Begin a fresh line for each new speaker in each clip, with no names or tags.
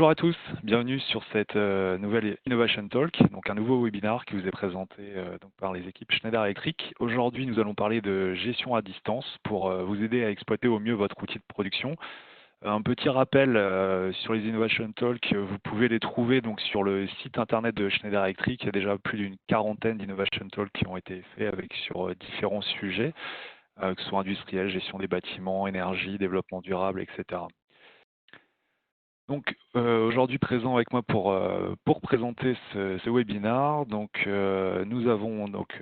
Bonjour à tous, bienvenue sur cette nouvelle Innovation Talk, donc un nouveau webinaire qui vous est présenté donc par les équipes Schneider Electric. Aujourd'hui, nous allons parler de gestion à distance pour vous aider à exploiter au mieux votre outil de production. Un petit rappel sur les Innovation Talk, vous pouvez les trouver donc sur le site internet de Schneider Electric. Il y a déjà plus d'une quarantaine d'Innovation Talk qui ont été faits sur différents sujets, que ce soit industriel, gestion des bâtiments, énergie, développement durable, etc. Donc aujourd'hui présent avec moi pour présenter ce webinaire, donc nous avons donc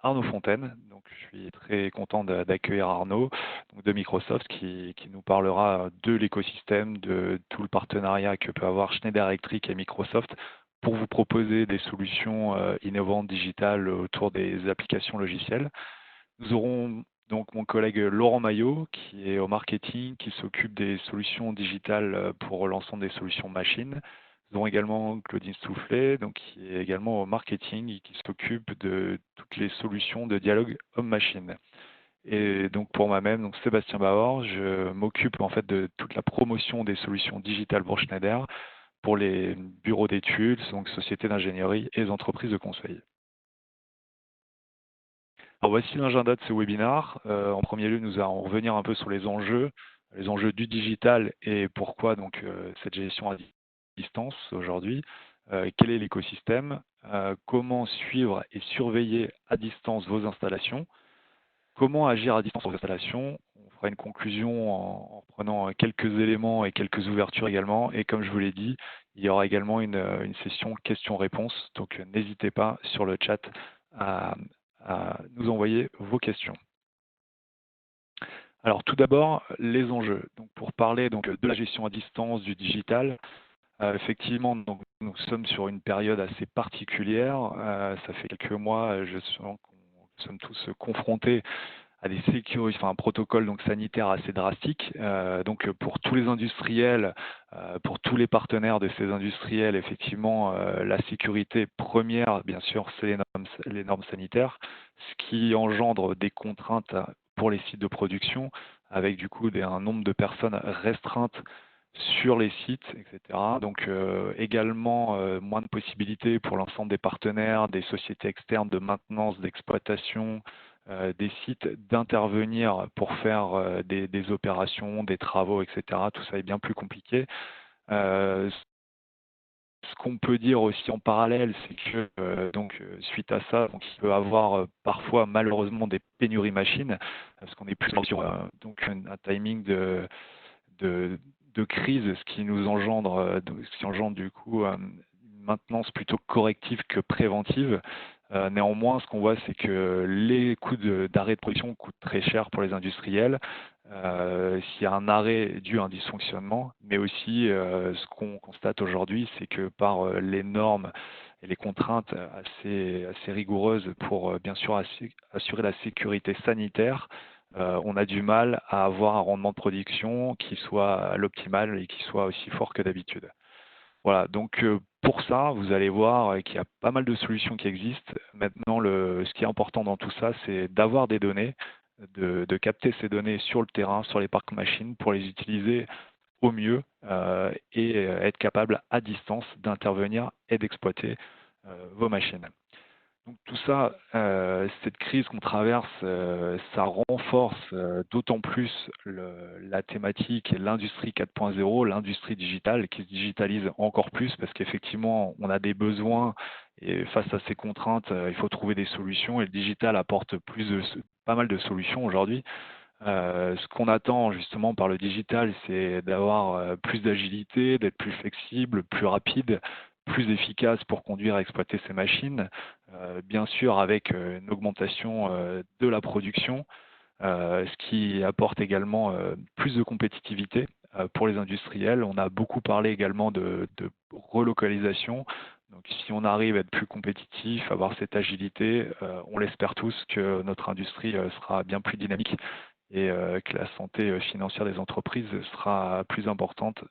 Arnaud Fontaine. Donc je suis très content d'accueillir Arnaud donc de Microsoft qui nous parlera de l'écosystème, de tout le partenariat que peut avoir Schneider Electric et Microsoft pour vous proposer des solutions innovantes digitales autour des applications logicielles. Nous aurons donc mon collègue Laurent Maillot, qui est au marketing, qui s'occupe des solutions digitales pour l'ensemble des solutions machines. Nous aurons également Claudine Soufflet, donc, qui est également au marketing et qui s'occupe de toutes les solutions de dialogue homme-machine. Et donc pour moi-même, donc Sébastien Bauer, je m'occupe en fait de toute la promotion des solutions digitales pour Schneider, pour les bureaux d'études, donc sociétés d'ingénierie et les entreprises de conseil. Alors voici l'agenda de ce webinaire. En premier lieu, nous allons revenir un peu sur les enjeux du digital et pourquoi donc cette gestion à distance aujourd'hui. Quel est l'écosystème, comment suivre et surveiller à distance vos installations, comment agir à distance sur vos installations. On fera une conclusion en prenant quelques éléments et quelques ouvertures également. Et comme je vous l'ai dit, il y aura également une session questions-réponses. Donc n'hésitez pas sur le chat à nous envoyer vos questions. Alors tout d'abord, les enjeux. Donc, pour parler donc, de la gestion à distance, du digital, effectivement, donc, nous sommes sur une période assez particulière. Ça fait quelques mois, je sens que nous sommes tous confrontés à des un protocole donc sanitaire assez drastique. Donc pour tous les industriels, pour tous les partenaires de ces industriels, effectivement, la sécurité première, bien sûr, c'est les normes sanitaires, ce qui engendre des contraintes pour les sites de production, avec du coup un nombre de personnes restreintes sur les sites, etc. Donc également moins de possibilités pour l'ensemble des partenaires, des sociétés externes de maintenance, d'exploitation, des sites d'intervenir pour faire des opérations, des travaux, etc. Tout ça est bien plus compliqué. Ce qu'on peut dire aussi en parallèle, c'est que suite à ça, donc, il peut y avoir parfois malheureusement des pénuries machines, parce qu'on est plus sur donc un timing de crise, ce qui nous engendre, du coup une maintenance plutôt corrective que préventive. Néanmoins, ce qu'on voit, c'est que les coûts d'arrêt de production coûtent très cher pour les industriels. S'il y a un arrêt dû à un dysfonctionnement, mais aussi ce qu'on constate aujourd'hui, c'est que par les normes et les contraintes assez rigoureuses pour bien sûr assurer la sécurité sanitaire, on a du mal à avoir un rendement de production qui soit à l'optimal et qui soit aussi fort que d'habitude. Voilà, donc pour ça, vous allez voir qu'il y a pas mal de solutions qui existent. Maintenant, ce qui est important dans tout ça, c'est d'avoir des données, de capter ces données sur le terrain, sur les parcs machines, pour les utiliser au mieux et être capable à distance d'intervenir et d'exploiter vos machines. Donc tout ça, cette crise qu'on traverse, ça renforce d'autant plus la thématique et l'industrie 4.0, l'industrie digitale qui se digitalise encore plus parce qu'effectivement, on a des besoins et face à ces contraintes, il faut trouver des solutions et le digital apporte pas mal de solutions aujourd'hui. Ce qu'on attend justement par le digital, c'est d'avoir plus d'agilité, d'être plus flexible, plus rapide, plus efficace pour conduire et exploiter ces machines, bien sûr avec une augmentation de la production, ce qui apporte également plus de compétitivité pour les industriels. On a beaucoup parlé également de relocalisation. Donc si on arrive à être plus compétitif, avoir cette agilité, on l'espère tous que notre industrie sera bien plus dynamique et que la santé financière des entreprises sera plus importante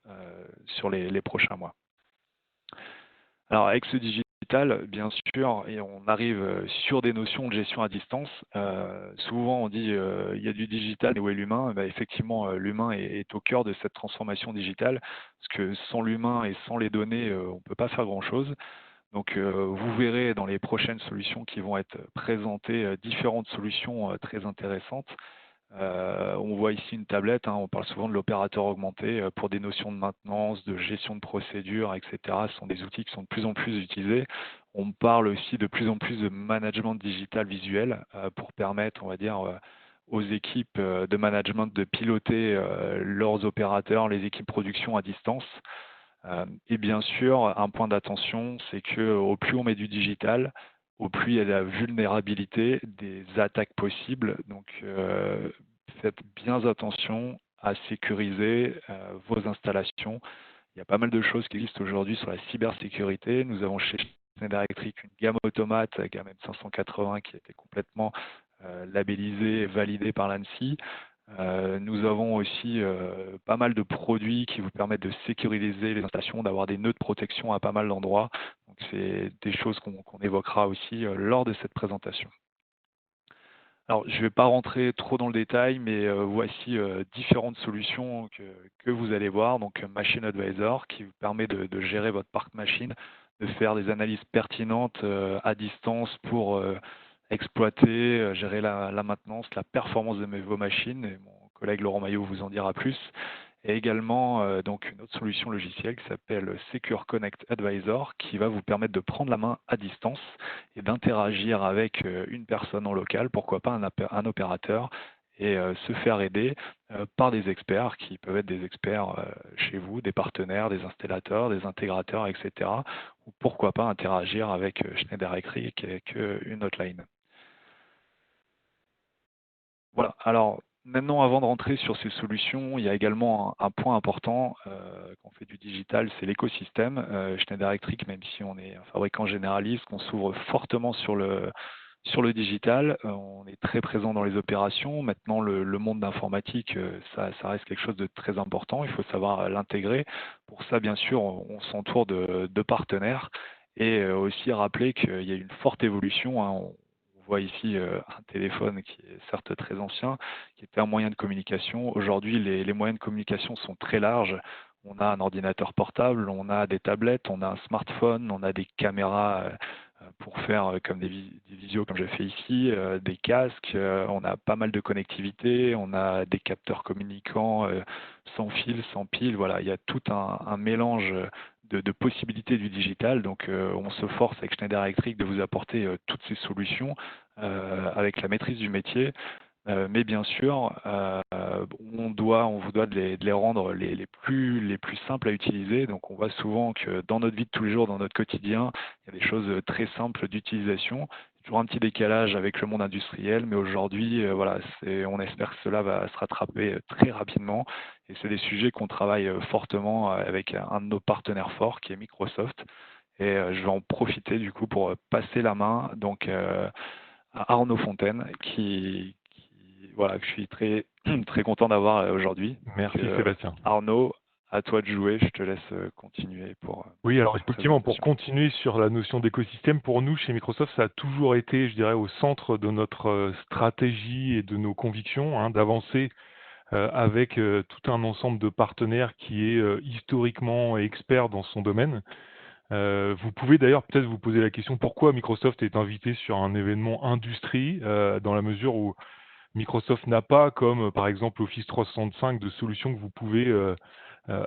sur les prochains mois. Alors avec ce digital, bien sûr, et on arrive sur des notions de gestion à distance. Souvent, on dit il y a du digital, mais où est l'humain? Eh ben, effectivement, l'humain est au cœur de cette transformation digitale, parce que sans l'humain et sans les données, on ne peut pas faire grand-chose. Donc, vous verrez dans les prochaines solutions qui vont être présentées, différentes solutions très intéressantes. On voit ici une tablette, hein, on parle souvent de l'opérateur augmenté pour des notions de maintenance, de gestion de procédures, etc. Ce sont des outils qui sont de plus en plus utilisés. On parle aussi de plus en plus de management digital visuel pour permettre, on va dire, aux équipes de management de piloter leurs opérateurs, les équipes production à distance. Et bien sûr, un point d'attention, c'est que au plus on met du digital, au plus il y a la vulnérabilité des attaques possibles. Donc, faites bien attention à sécuriser vos installations. Il y a pas mal de choses qui existent aujourd'hui sur la cybersécurité. Nous avons chez Schneider Electric une gamme automate, la gamme M580, qui a été complètement labellisée et validée par l'ANSSI. Nous avons aussi pas mal de produits qui vous permettent de sécuriser les installations, d'avoir des nœuds de protection à pas mal d'endroits. Donc, c'est des choses qu'on évoquera aussi lors de cette présentation. Alors, je ne vais pas rentrer trop dans le détail, mais voici différentes solutions que vous allez voir. Donc, Machine Advisor qui vous permet de gérer votre parc machine, de faire des analyses pertinentes à distance pour exploiter, gérer la maintenance, la performance de vos machines. Et mon collègue Laurent Maillot vous en dira plus. Et également donc une autre solution logicielle qui s'appelle Secure Connect Advisor qui va vous permettre de prendre la main à distance et d'interagir avec une personne en local, pourquoi pas un opérateur, et se faire aider par des experts qui peuvent être des experts chez vous, des partenaires, des installateurs, des intégrateurs, etc. Ou pourquoi pas interagir avec Schneider Electric avec une hotline. Voilà. Alors, maintenant, avant de rentrer sur ces solutions, il y a également un point important quand on fait du digital, c'est l'écosystème. Schneider Electric, même si on est un fabricant généraliste, on s'ouvre fortement sur le digital. On est très présent dans les opérations. Maintenant, le monde d'informatique, ça reste quelque chose de très important. Il faut savoir l'intégrer. Pour ça, bien sûr, on s'entoure de partenaires et aussi rappeler qu'il y a une forte évolution, hein. On voit ici un téléphone qui est certes très ancien, qui était un moyen de communication. Aujourd'hui, les moyens de communication sont très larges. On a un ordinateur portable, on a des tablettes, on a un smartphone, on a des caméras pour faire comme des visios comme j'ai fait ici, des casques, on a pas mal de connectivité, on a des capteurs communicants sans fil, sans pile. Voilà, il y a tout un mélange de possibilités du digital. Donc, on se force avec Schneider Electric de vous apporter toutes ces solutions avec la maîtrise du métier. Mais bien sûr, on vous doit de les rendre les plus simples à utiliser. Donc, on voit souvent que dans notre vie de tous les jours, dans notre quotidien, il y a des choses très simples d'utilisation. Toujours un petit décalage avec le monde industriel, mais aujourd'hui, voilà, on espère que cela va se rattraper très rapidement. Et c'est des sujets qu'on travaille fortement avec un de nos partenaires forts, qui est Microsoft. Et je vais en profiter du coup pour passer la main donc à Arnaud Fontaine, voilà, que je suis très très content d'avoir aujourd'hui.
Merci Sébastien.
Arnaud, à toi de jouer. Je te laisse continuer pour.
Oui, alors
cette
effectivement, pour
présentation.
continuer sur la notion d'écosystème, pour nous, chez Microsoft, ça a toujours été, je dirais, au centre de notre stratégie et de nos convictions, hein, d'avancer avec tout un ensemble de partenaires qui est historiquement expert dans son domaine. Vous pouvez d'ailleurs peut-être vous poser la question pourquoi Microsoft est invité sur un événement industrie, dans la mesure où Microsoft n'a pas, comme par exemple Office 365, de solutions que vous pouvez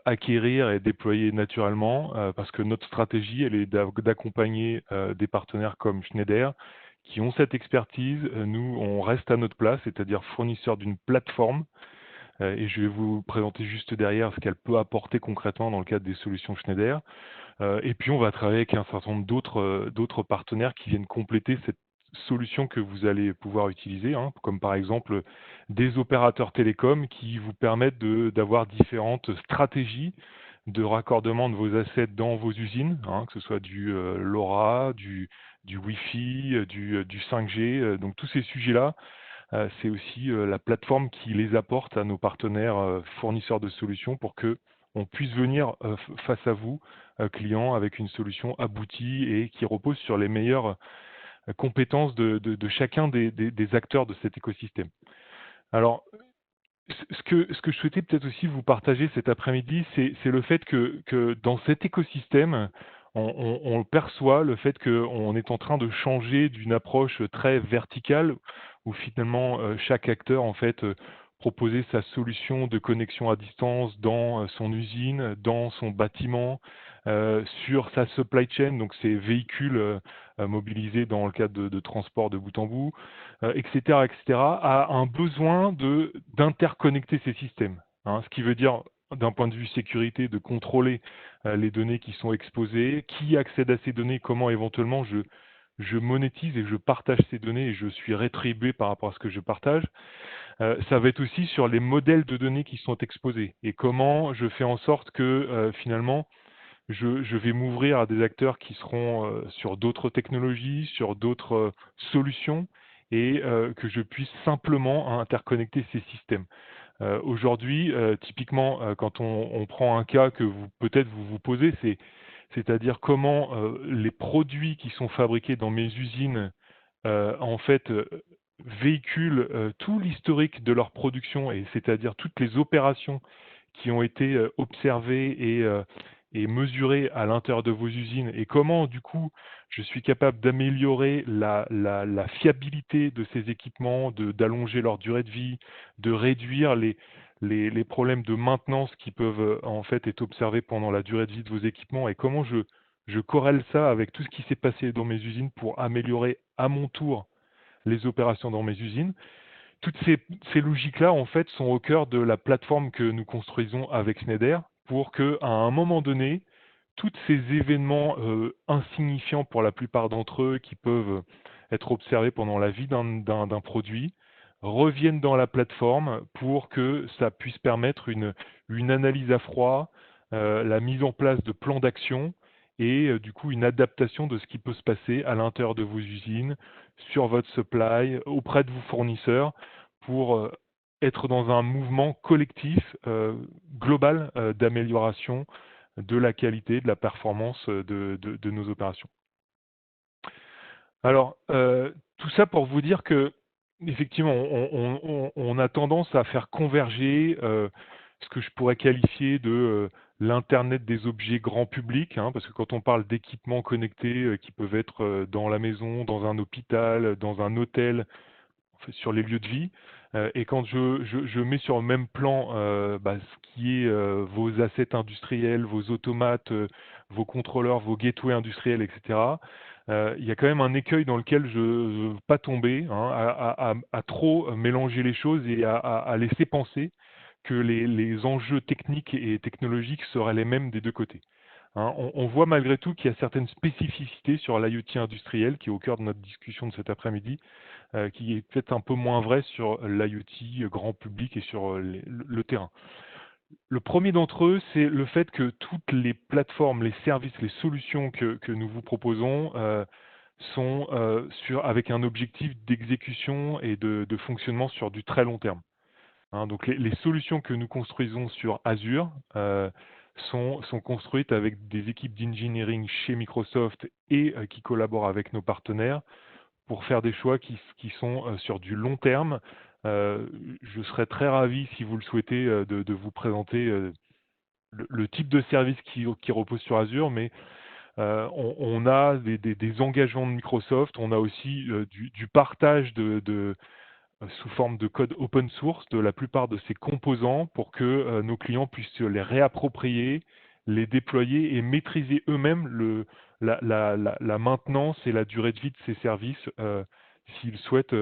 acquérir et déployer naturellement, parce que notre stratégie, elle est d'accompagner des partenaires comme Schneider, qui ont cette expertise. Nous, on reste à notre place, c'est-à-dire fournisseur d'une plateforme, et je vais vous présenter juste derrière ce qu'elle peut apporter concrètement dans le cadre des solutions Schneider. Et puis, on va travailler avec un certain nombre d'autres partenaires qui viennent compléter cette solution que vous allez pouvoir utiliser, hein, comme par exemple des opérateurs télécoms qui vous permettent d'avoir différentes stratégies de raccordement de vos assets dans vos usines, hein, que ce soit du LoRa, du Wi-Fi, du 5G. Donc tous ces sujets-là, c'est aussi la plateforme qui les apporte à nos partenaires fournisseurs de solutions pour que on puisse venir face à vous, client, avec une solution aboutie et qui repose sur les meilleures compétences de chacun des acteurs de cet écosystème. Alors, ce que je souhaitais peut-être aussi vous partager cet après-midi, c'est le fait que dans cet écosystème, on perçoit le fait qu'on est en train de changer d'une approche très verticale, où finalement chaque acteur en fait proposait sa solution de connexion à distance dans son usine, dans son bâtiment, sur sa supply chain, donc ses véhicules mobilisés dans le cadre de transport de bout en bout, etc., etc., a un besoin d'interconnecter ces systèmes. Hein, ce qui veut dire, d'un point de vue sécurité, de contrôler les données qui sont exposées, qui accède à ces données, comment éventuellement je monétise et je partage ces données et je suis rétribué par rapport à ce que je partage. Ça va être aussi sur les modèles de données qui sont exposés et comment je fais en sorte que finalement je vais m'ouvrir à des acteurs qui seront sur d'autres technologies, sur d'autres solutions, et que je puisse simplement interconnecter ces systèmes. Aujourd'hui, typiquement, quand on prend un cas que vous peut-être vous vous posez, c'est-à-dire comment les produits qui sont fabriqués dans mes usines, en fait, véhiculent tout l'historique de leur production, et c'est-à-dire toutes les opérations qui ont été observées et mesurées à l'intérieur de vos usines, et comment, du coup, je suis capable d'améliorer la fiabilité de ces équipements, d'allonger leur durée de vie, de réduire les problèmes de maintenance qui peuvent en fait être observés pendant la durée de vie de vos équipements, et comment je corrèle ça avec tout ce qui s'est passé dans mes usines pour améliorer à mon tour les opérations dans mes usines. Toutes ces logiques-là, en fait, sont au cœur de la plateforme que nous construisons avec Schneider pour que, à un moment donné, tous ces événements insignifiants pour la plupart d'entre eux, qui peuvent être observés pendant la vie d'un produit, reviennent dans la plateforme pour que ça puisse permettre une analyse à froid, la mise en place de plans d'action et du coup une adaptation de ce qui peut se passer à l'intérieur de vos usines, sur votre supply, auprès de vos fournisseurs, pour être dans un mouvement collectif global d'amélioration de la qualité, de la performance de nos opérations. Alors, tout ça pour vous dire que, effectivement, on a tendance à faire converger ce que je pourrais qualifier de l'Internet des objets grand public, hein, parce que quand on parle d'équipements connectés qui peuvent être dans la maison, dans un hôpital, dans un hôtel, en fait, sur les lieux de vie, et quand je mets sur le même plan ce qui est vos assets industriels, vos automates, vos contrôleurs, vos gateways industriels, etc., il y a quand même un écueil dans lequel je ne veux pas tomber, hein, à trop mélanger les choses et à laisser penser que les enjeux techniques et technologiques seraient les mêmes des deux côtés. Hein. On voit malgré tout qu'il y a certaines spécificités sur l'IoT industriel qui est au cœur de notre discussion de cet après-midi, qui est peut-être un peu moins vrai sur l'IoT grand public et sur le terrain. Le premier d'entre eux, c'est le fait que toutes les plateformes, les services, les solutions que nous vous proposons sont avec un objectif d'exécution et de fonctionnement sur du très long terme. Hein, donc les solutions que nous construisons sur Azure sont construites avec des équipes d'engineering chez Microsoft et qui collaborent avec nos partenaires pour faire des choix qui sont sur du long terme. Je serais très ravi, si vous le souhaitez, de vous présenter le type de service qui repose sur Azure, mais on a des engagements de Microsoft, on a aussi du partage sous forme de code open source de la plupart de ces composants pour que nos clients puissent les réapproprier, les déployer et maîtriser eux-mêmes la maintenance et la durée de vie de ces services s'ils souhaitent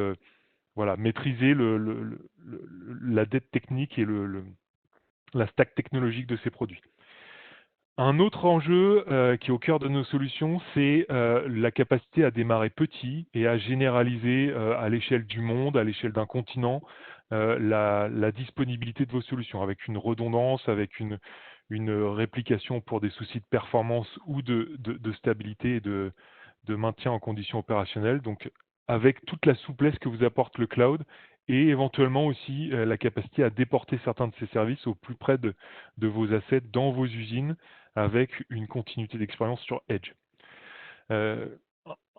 voilà, maîtriser la dette technique et la stack technologique de ces produits. Un autre enjeu qui est au cœur de nos solutions, c'est la capacité à démarrer petit et à généraliser à l'échelle du monde, à l'échelle d'un continent, la disponibilité de vos solutions, avec une redondance, avec une réplication pour des soucis de performance ou de stabilité et de maintien en conditions opérationnelles. Donc, avec toute la souplesse que vous apporte le cloud et éventuellement aussi la capacité à déporter certains de ces services au plus près de vos assets dans vos usines avec une continuité d'expérience sur Edge.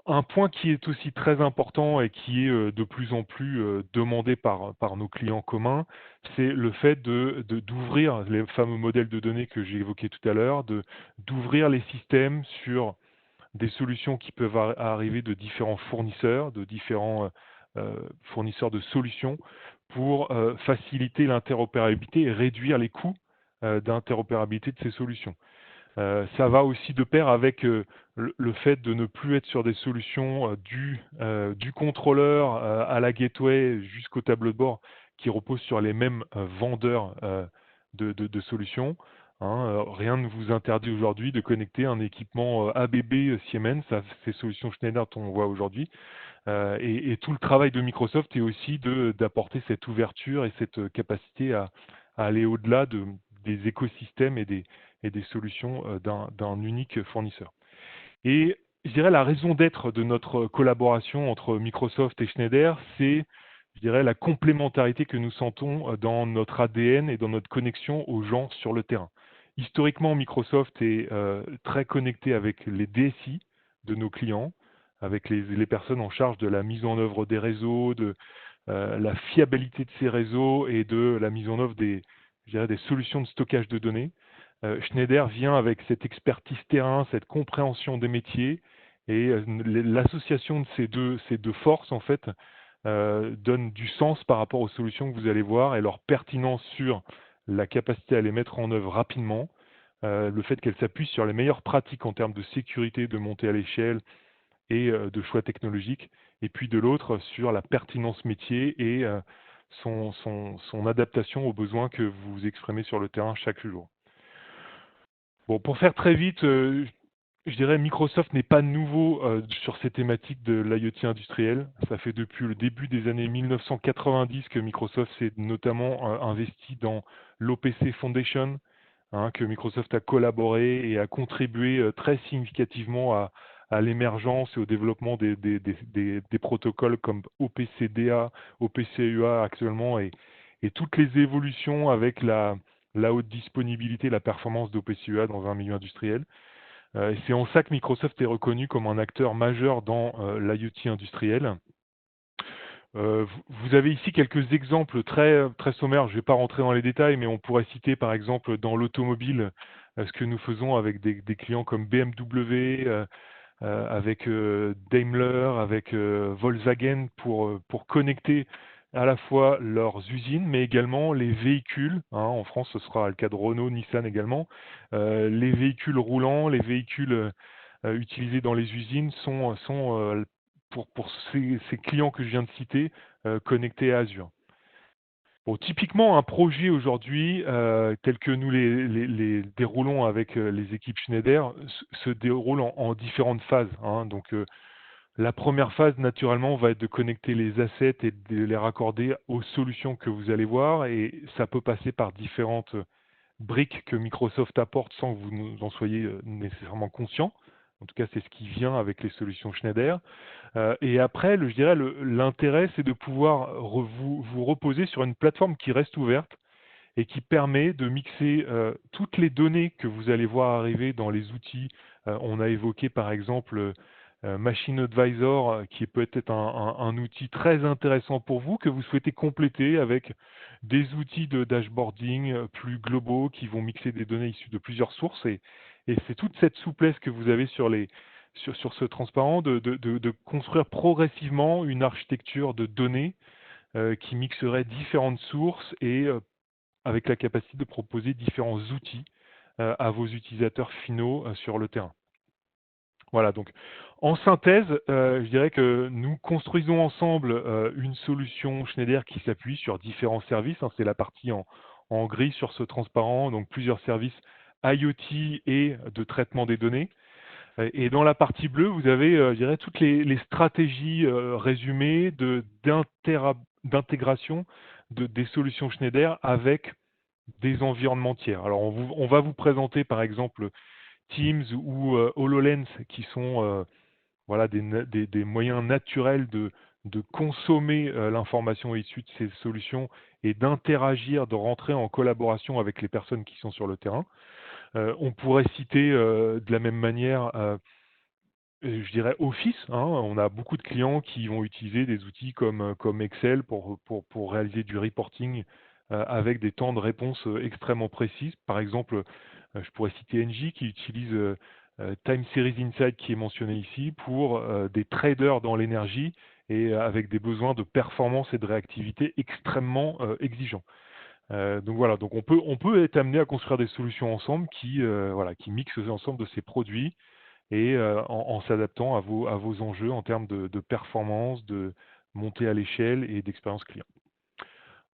Un point qui est aussi très important et qui est de plus en plus demandé par nos clients communs, c'est le fait d'ouvrir les fameux modèles de données que j'ai évoqués tout à l'heure, d'ouvrir les systèmes sur des solutions qui peuvent arriver de différents fournisseurs, de différents fournisseurs de solutions pour faciliter l'interopérabilité et réduire les coûts d'interopérabilité de ces solutions. Ça va aussi de pair avec le fait de ne plus être sur des solutions du contrôleur à la gateway jusqu'au tableau de bord qui reposent sur les mêmes vendeurs de solutions. Hein. Rien ne vous interdit aujourd'hui de connecter un équipement ABB Siemens à ces solutions Schneider dont on voit aujourd'hui. Et tout le travail de Microsoft est aussi d'apporter cette ouverture et cette capacité à aller au-delà des écosystèmes et des solutions d'un unique fournisseur. Et je dirais la raison d'être de notre collaboration entre Microsoft et Schneider, c'est, je dirais, la complémentarité que nous sentons dans notre ADN et dans notre connexion aux gens sur le terrain. Historiquement, Microsoft est très connecté avec les DSI de nos clients, avec les personnes en charge de la mise en œuvre des réseaux, de la fiabilité de ces réseaux et de la mise en œuvre je dirais, des solutions de stockage de données. Schneider vient avec cette expertise terrain, cette compréhension des métiers, et l'association de ces deux forces, en fait, donne du sens par rapport aux solutions que vous allez voir et leur pertinence sur la capacité à les mettre en œuvre rapidement, le fait qu'elles s'appuient sur les meilleures pratiques en termes de sécurité, de montée à l'échelle et de choix technologiques, et puis de l'autre sur la pertinence métier et son adaptation aux besoins que vous exprimez sur le terrain chaque jour. Bon, pour faire très vite, je dirais Microsoft n'est pas nouveau sur ces thématiques de l'IoT industriel. Ça fait depuis le début des années 1990 que Microsoft s'est notamment investi dans l'OPC Foundation, hein, que Microsoft a collaboré et a contribué très significativement à l'émergence et au développement des protocoles comme OPCDA, OPCUA actuellement et toutes les évolutions avec la haute disponibilité, la performance d'OPCUA dans un milieu industriel. Et c'est en ça que Microsoft est reconnu comme un acteur majeur dans l'IoT industriel. Vous avez ici quelques exemples très sommaires, je ne vais pas rentrer dans les détails, mais on pourrait citer par exemple dans l'automobile ce que nous faisons avec des clients comme BMW, avec Daimler, avec Volkswagen pour connecter à la fois leurs usines, mais également les véhicules. Hein, en France, ce sera le cas de Renault, Nissan également. Les véhicules roulants, les véhicules utilisés dans les usines sont pour ces clients que je viens de citer, connectés à Azure. Bon, typiquement, un projet aujourd'hui, tel que nous les déroulons avec les équipes Schneider, se déroule en différentes phases. Hein. Donc, la première phase, naturellement, va être de connecter les assets et de les raccorder aux solutions que vous allez voir. Et ça peut passer par différentes briques que Microsoft apporte sans que vous en soyez nécessairement conscient. En tout cas, c'est ce qui vient avec les solutions Schneider. Et après, je dirais, l'intérêt, c'est de pouvoir vous reposer sur une plateforme qui reste ouverte et qui permet de mixer toutes les données que vous allez voir arriver dans les outils. On a évoqué par exemple Machine Advisor, qui peut être un outil très intéressant pour vous, que vous souhaitez compléter avec des outils de dashboarding plus globaux qui vont mixer des données issues de plusieurs sources. Et c'est toute cette souplesse que vous avez sur ce transparent de construire progressivement une architecture de données qui mixerait différentes sources et avec la capacité de proposer différents outils à vos utilisateurs finaux sur le terrain. Voilà, donc en synthèse, je dirais que nous construisons ensemble une solution Schneider qui s'appuie sur différents services. Hein, c'est la partie en gris sur ce transparent, donc plusieurs services IoT et de traitement des données. Et dans la partie bleue, vous avez, je dirais, toutes les stratégies résumées d'intégration des solutions Schneider avec des environnements tiers. Alors, on va vous présenter, par exemple, Teams ou HoloLens, qui sont voilà, des moyens naturels de consommer l'information issue de ces solutions et d'interagir, de rentrer en collaboration avec les personnes qui sont sur le terrain. On pourrait citer de la même manière, je dirais Office, hein. On a beaucoup de clients qui vont utiliser des outils comme Excel pour réaliser du reporting avec des temps de réponse extrêmement précis. Par exemple, je pourrais citer Engie qui utilise Time Series Insight qui est mentionné ici pour des traders dans l'énergie et avec des besoins de performance et de réactivité extrêmement exigeants. Donc voilà, donc on peut être amené à construire des solutions ensemble qui mixent ensemble de ces produits et en s'adaptant à vos enjeux en termes de performance, de montée à l'échelle et d'expérience client.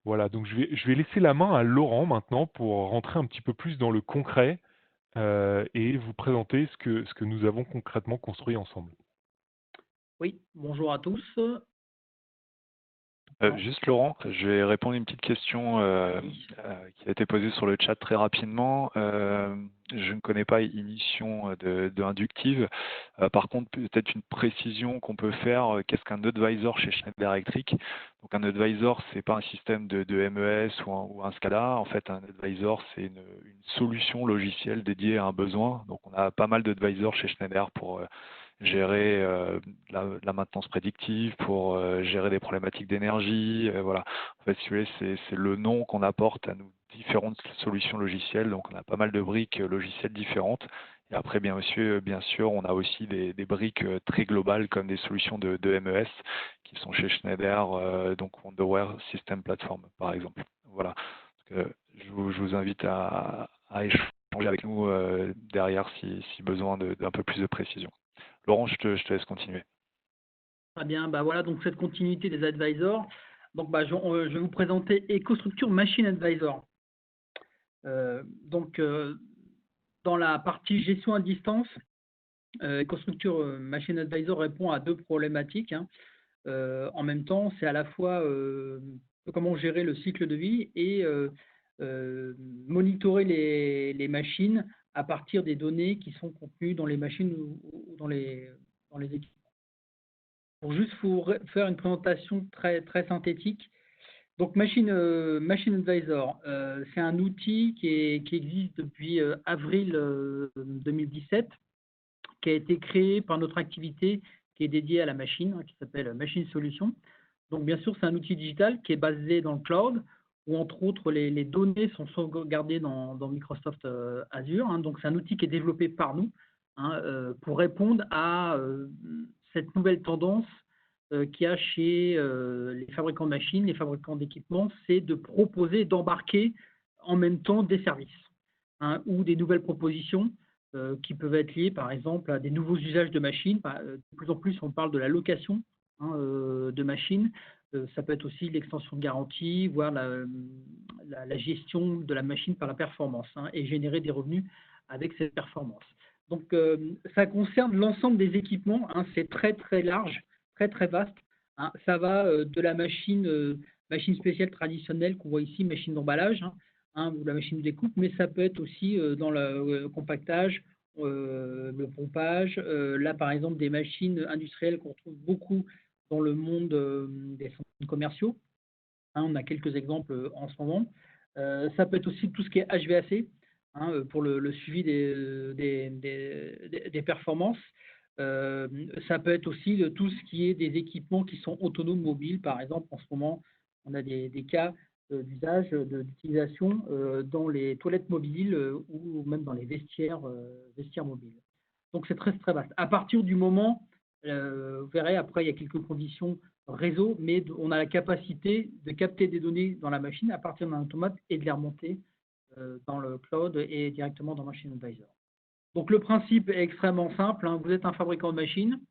Voilà, donc je vais laisser la main à Laurent maintenant pour rentrer un petit peu plus dans le concret et vous présenter ce que nous avons concrètement construit ensemble.
Oui, bonjour à tous.
Juste Laurent, je vais répondre à une petite question qui a été posée sur le chat très rapidement. Je ne connais pas Ignition de Inductive. Par contre, peut-être une précision qu'on peut faire. Qu'est-ce qu'un advisor chez Schneider Electric? Donc un advisor, c'est pas un système de MES ou un SCADA. En fait, un advisor, c'est une solution logicielle dédiée à un besoin. Donc on a pas mal d'advisors chez Schneider pour gérer la maintenance prédictive, pour gérer des problématiques d'énergie. Voilà. En fait, si vous voulez, c'est le nom qu'on apporte à nos différentes solutions logicielles. Donc, on a pas mal de briques logicielles différentes. Et après, bien sûr, on a aussi des briques très globales comme des solutions de MES qui sont chez Schneider, donc Wonderware System Platform, par exemple. Voilà. Je vous invite à échanger avec nous derrière si besoin d'un peu plus de précision. Laurent, je te laisse continuer.
Très bien, voilà donc cette continuité des advisors. Donc je vais vous présenter EcoStruxure Machine Advisor. Dans la partie gestion à distance, EcoStruxure Machine Advisor répond à deux problématiques. En même temps, c'est à la fois comment gérer le cycle de vie et monitorer les machines à partir des données qui sont contenues dans les machines ou dans les équipements. Pour juste vous faire une présentation très, très synthétique, donc Machine Advisor, c'est un outil qui existe depuis avril 2017, qui a été créé par notre activité qui est dédiée à la machine, qui s'appelle Machine Solutions. Donc bien sûr, c'est un outil digital qui est basé dans le cloud, où entre autres les données sont sauvegardées dans Microsoft Azure. Donc c'est un outil qui est développé par nous pour répondre à cette nouvelle tendance qu'il y a chez les fabricants de machines, les fabricants d'équipements, c'est de proposer, d'embarquer en même temps des services ou des nouvelles propositions qui peuvent être liées par exemple à des nouveaux usages de machines. De plus en plus, on parle de la location de machines. Ça peut être aussi l'extension de garantie, voire la gestion de la machine par la performance et générer des revenus avec cette performance. Donc, ça concerne l'ensemble des équipements. C'est très, très large, très, très vaste. Ça va de la machine spéciale traditionnelle qu'on voit ici, machine d'emballage, ou la machine de découpe, mais ça peut être aussi dans le compactage, le pompage. Là, par exemple, des machines industrielles qu'on retrouve beaucoup dans le monde des centres commerciaux. On a quelques exemples en ce moment. Ça peut être aussi tout ce qui est HVAC, pour le suivi des performances. Ça peut être aussi tout ce qui est des équipements qui sont autonomes mobiles. Par exemple, en ce moment, on a des cas d'usage, d'utilisation dans les toilettes mobiles ou même dans les vestiaires mobiles. Donc, c'est très, très vaste. À partir du moment, vous verrez, après, il y a quelques conditions réseau, mais on a la capacité de capter des données dans la machine à partir d'un automate et de les remonter dans le cloud et directement dans Machine Advisor. Donc, le principe est extrêmement simple. Vous êtes un fabricant de machines,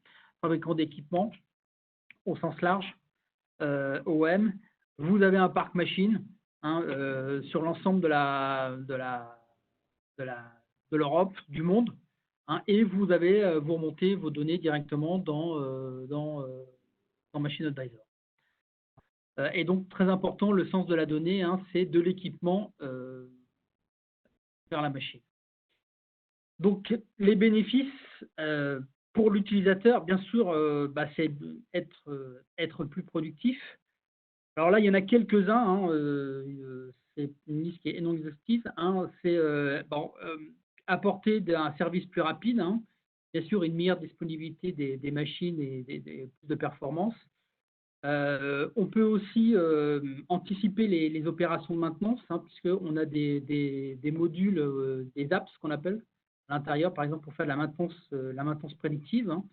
fabricant d'équipements au sens large, OM. Vous avez un parc machine sur l'ensemble de l'Europe, du monde, et vous remontez vos données directement dans Machine Advisor. Et donc, très important, le sens de la donnée, c'est de l'équipement vers la machine. Donc, les bénéfices Pour l'utilisateur, bien sûr, c'est être plus productif. Alors là, il y en a quelques-uns, hein, c'est une liste qui est non exhaustive. Hein, c'est apporter un service plus rapide, hein, bien sûr une meilleure disponibilité des machines et plus de performance. On peut aussi anticiper les opérations de maintenance, hein, puisqu'on a des modules, des apps qu'on appelle à l'intérieur, par exemple pour faire de la maintenance prédictive, hein,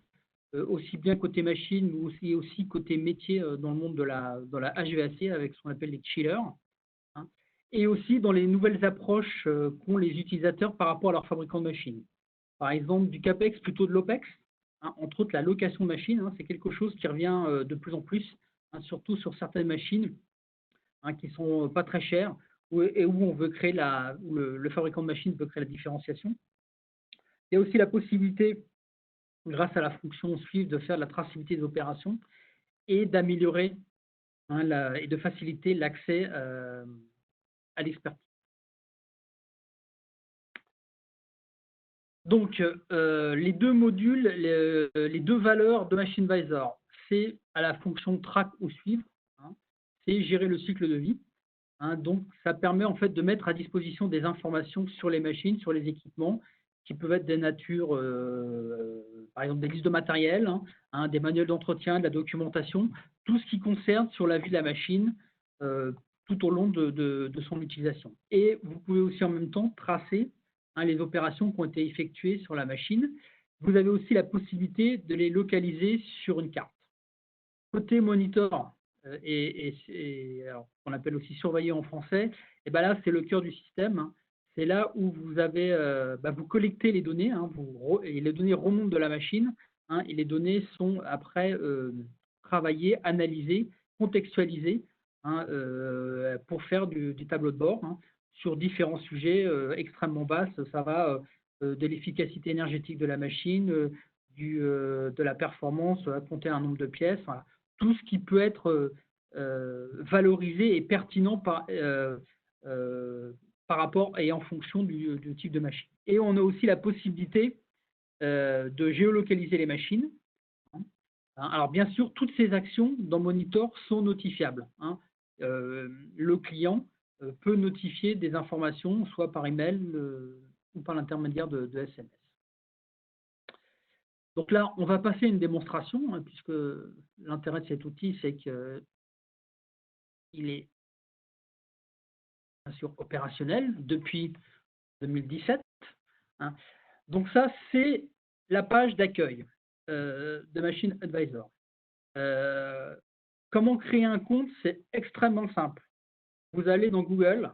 aussi bien côté machine, mais aussi côté métier dans le monde dans la HVAC avec ce qu'on appelle les chillers, hein, et aussi dans les nouvelles approches qu'ont les utilisateurs par rapport à leurs fabricants de machines. Par exemple, du CAPEX plutôt de l'OPEX, hein, entre autres la location de machines, hein, c'est quelque chose qui revient de plus en plus, hein, surtout sur certaines machines hein, qui ne sont pas très chères et où on veut créer où le fabricant de machines peut créer la différenciation. Il y a aussi la possibilité, grâce à la fonction suivre, de faire de la traçabilité des opérations et d'améliorer hein, et de faciliter l'accès à l'expertise. Donc, les deux modules, les deux valeurs de MachineVisor, c'est à la fonction track ou suivre, hein, c'est gérer le cycle de vie. Hein, donc, ça permet en fait de mettre à disposition des informations sur les machines, sur les équipements, qui peuvent être des natures, par exemple des listes de matériel, hein, des manuels d'entretien, de la documentation, tout ce qui concerne sur la vie de la machine tout au long de son utilisation. Et vous pouvez aussi en même temps tracer hein, les opérations qui ont été effectuées sur la machine. Vous avez aussi la possibilité de les localiser sur une carte. Côté monitor, alors, qu'on appelle aussi surveiller en français, et ben là, c'est le cœur du système. Hein. C'est là où vous avez, vous collectez les données, hein, et les données remontent de la machine, hein, et les données sont après travaillées, analysées, contextualisées hein, pour faire du tableau de bord hein, sur différents sujets extrêmement vastes. Ça va de l'efficacité énergétique de la machine, de la performance, à compter un nombre de pièces, voilà. Tout ce qui peut être valorisé et pertinent par rapport et en fonction du type de machine. Et on a aussi la possibilité de géolocaliser les machines. Hein. Alors bien sûr, toutes ces actions dans Monitor sont notifiables. Hein. Le client peut notifier des informations, soit par email ou par l'intermédiaire de SMS. Donc là, on va passer à une démonstration, hein, puisque l'intérêt de cet outil, c'est qu'il est bien sûr opérationnel depuis 2017. Hein. Donc ça, c'est la page d'accueil de MachineAdvisor. Comment créer un compte? C'est extrêmement simple. Vous allez dans Google,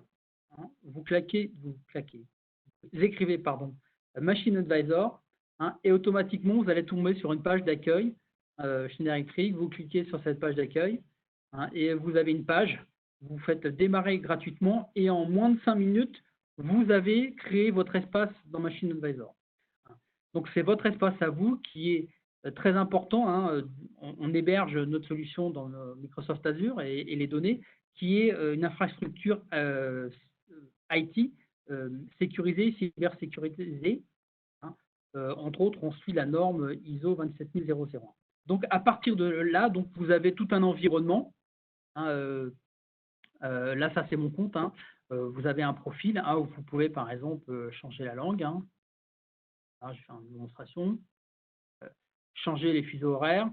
hein, vous écrivez MachineAdvisor, hein, et automatiquement, vous allez tomber sur une page d'accueil générique. Vous cliquez sur cette page d'accueil hein, et vous avez une page. Vous faites démarrer gratuitement et en moins de 5 minutes, vous avez créé votre espace dans MachineAdvisor. Donc, c'est votre espace à vous qui est très important. Hein. On héberge notre solution dans Microsoft Azure et les données, qui est une infrastructure IT sécurisée, cybersécurisée. Hein. Entre autres, on suit la norme ISO 27001. Donc, à partir de là, donc, vous avez tout un environnement. Hein, là, ça, c'est mon compte. Hein. Vous avez un profil hein, où vous pouvez, par exemple, changer la langue. Hein. Alors, je vais faire une démonstration. Changer les fuseaux horaires.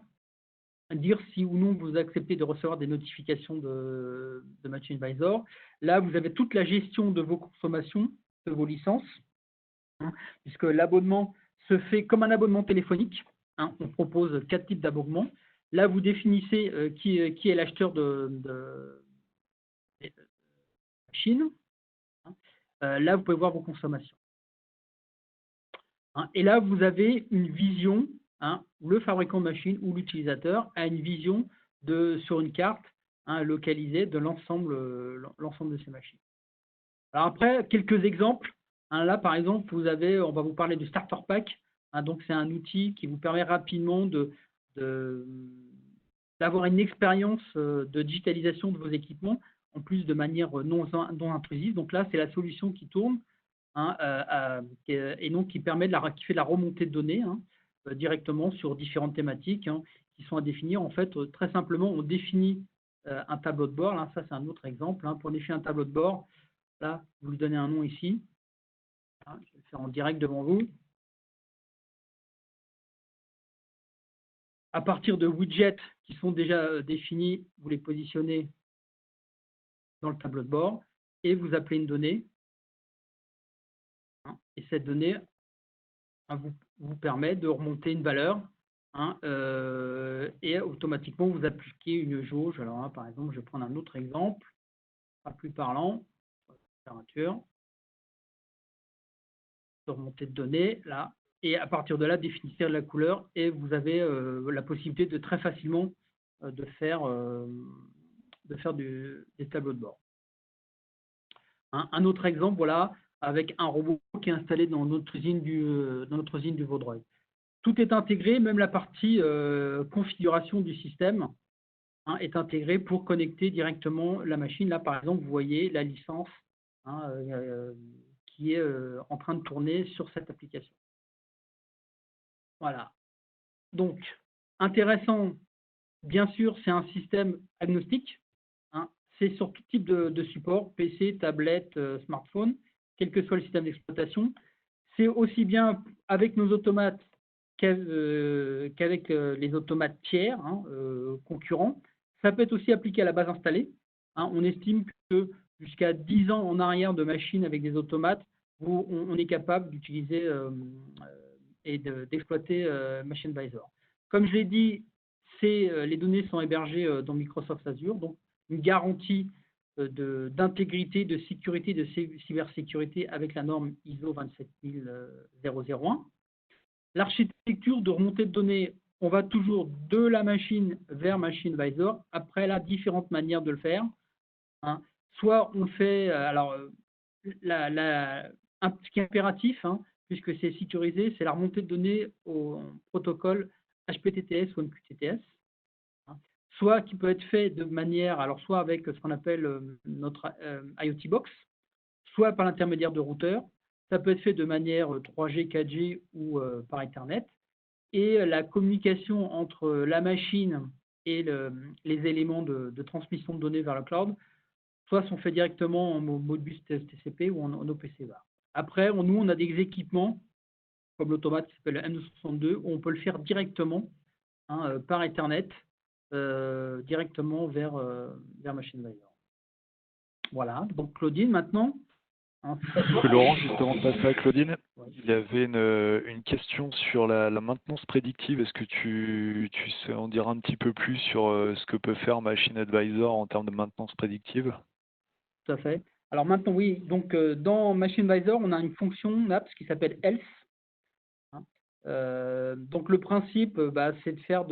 Dire si ou non vous acceptez de recevoir des notifications de MachineAdvisor. Là, vous avez toute la gestion de vos consommations, de vos licences, hein, puisque l'abonnement se fait comme un abonnement téléphonique. Hein, on propose 4 types d'abonnements. Là, vous définissez qui est l'acheteur de machine. Hein. Là, vous pouvez voir vos consommations. Hein, et là, vous avez une vision. Hein, le fabricant de machine ou l'utilisateur a une vision sur une carte hein, localisée de l'ensemble de ces machines. Alors après, quelques exemples. Hein, là, par exemple, on va vous parler du Starter Pack. Hein, donc, c'est un outil qui vous permet rapidement d'avoir une expérience de digitalisation de vos équipements, en plus de manière non intrusive. Donc là, c'est la solution qui tourne hein, et donc qui permet qui fait de la remontée de données. Hein, directement sur différentes thématiques qui sont à définir. En fait, très simplement, on définit un tableau de bord. Là, ça, c'est un autre exemple. Pour définir un tableau de bord, là, vous lui donnez un nom ici. Je vais le faire en direct devant vous. À partir de widgets qui sont déjà définis, vous les positionnez dans le tableau de bord et vous appelez une donnée. Et cette donnée vous permet de remonter une valeur et automatiquement vous appliquez une jauge. Alors par exemple, je vais prendre un autre exemple, pas plus parlant, température, de remontée de données, là, et à partir de là, définissez la couleur et vous avez la possibilité de très facilement de faire des tableaux de bord. Un autre exemple, voilà, avec un robot qui est installé dans notre usine du Vaudreuil. Tout est intégré, même la partie configuration du système est intégrée pour connecter directement la machine. Là, par exemple, vous voyez la licence qui est en train de tourner sur cette application. Voilà. Donc, intéressant, bien sûr, c'est un système agnostique. C'est sur tout type de support, PC, tablette, smartphone, quel que soit le système d'exploitation. C'est aussi bien avec nos automates qu'avec les automates tiers, concurrents. Ça peut être aussi appliqué à la base installée. On estime que jusqu'à 10 ans en arrière de machines avec des automates, on est capable d'utiliser et d'exploiter Machine Advisor. Comme je l'ai dit, les données sont hébergées dans Microsoft Azure, donc une garantie d'intégrité, de sécurité, de cybersécurité avec la norme ISO 27001. L'architecture de remontée de données, on va toujours de la machine vers Machine Advisor. Après, là, différentes manières de le faire. Soit on le fait, alors, ce qui est impératif, puisque c'est sécurisé, c'est la remontée de données au protocole HPTTS ou MQTT. Soit qui peut être fait de manière, alors soit avec ce qu'on appelle notre IoT Box, soit par l'intermédiaire de routeurs. Ça peut être fait de manière 3G, 4G ou par Ethernet. Et la communication entre la machine et les éléments de transmission de données vers le cloud, soit sont faits directement en Modbus TCP ou en OPC-VAR. Après, nous, on a des équipements, comme l'automate qui s'appelle M262, où on peut le faire directement par Ethernet, directement vers Machine Advisor. Voilà, donc Claudine, maintenant.
Laurent, justement, passer à Claudine. Il y avait une question sur la maintenance prédictive. Est-ce que tu sais en dire un petit peu plus sur ce que peut faire Machine Advisor en termes de maintenance prédictive?
Tout à fait. Alors maintenant, oui, donc dans Machine Advisor, on a une fonction apps qui s'appelle Else. Donc le principe, c'est de faire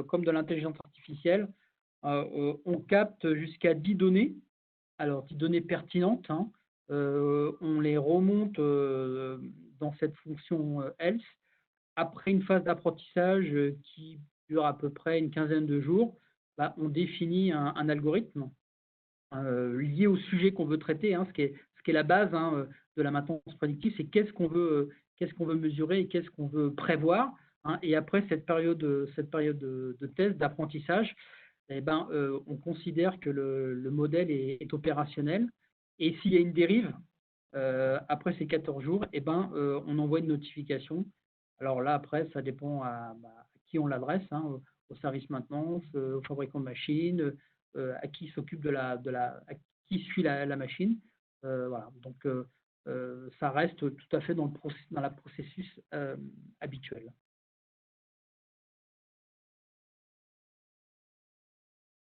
comme de l'intelligence artificielle. On capte jusqu'à 10 données, alors 10 données pertinentes. On les remonte dans cette fonction Else. Après une phase d'apprentissage qui dure à peu près une quinzaine de jours, on définit un algorithme lié au sujet qu'on veut traiter. Ce qui est la base de la maintenance prédictive, c'est qu'est-ce qu'on veut mesurer et qu'est-ce qu'on veut prévoir. Et après cette période de test, d'apprentissage, on considère que le modèle est opérationnel. Et s'il y a une dérive, après ces 14 jours, on envoie une notification. Alors là, après, ça dépend à qui on l'adresse, au service maintenance, au fabricant de machines, à qui s'occupe à qui suit la machine. Voilà. Donc, ça reste tout à fait dans le processus habituel.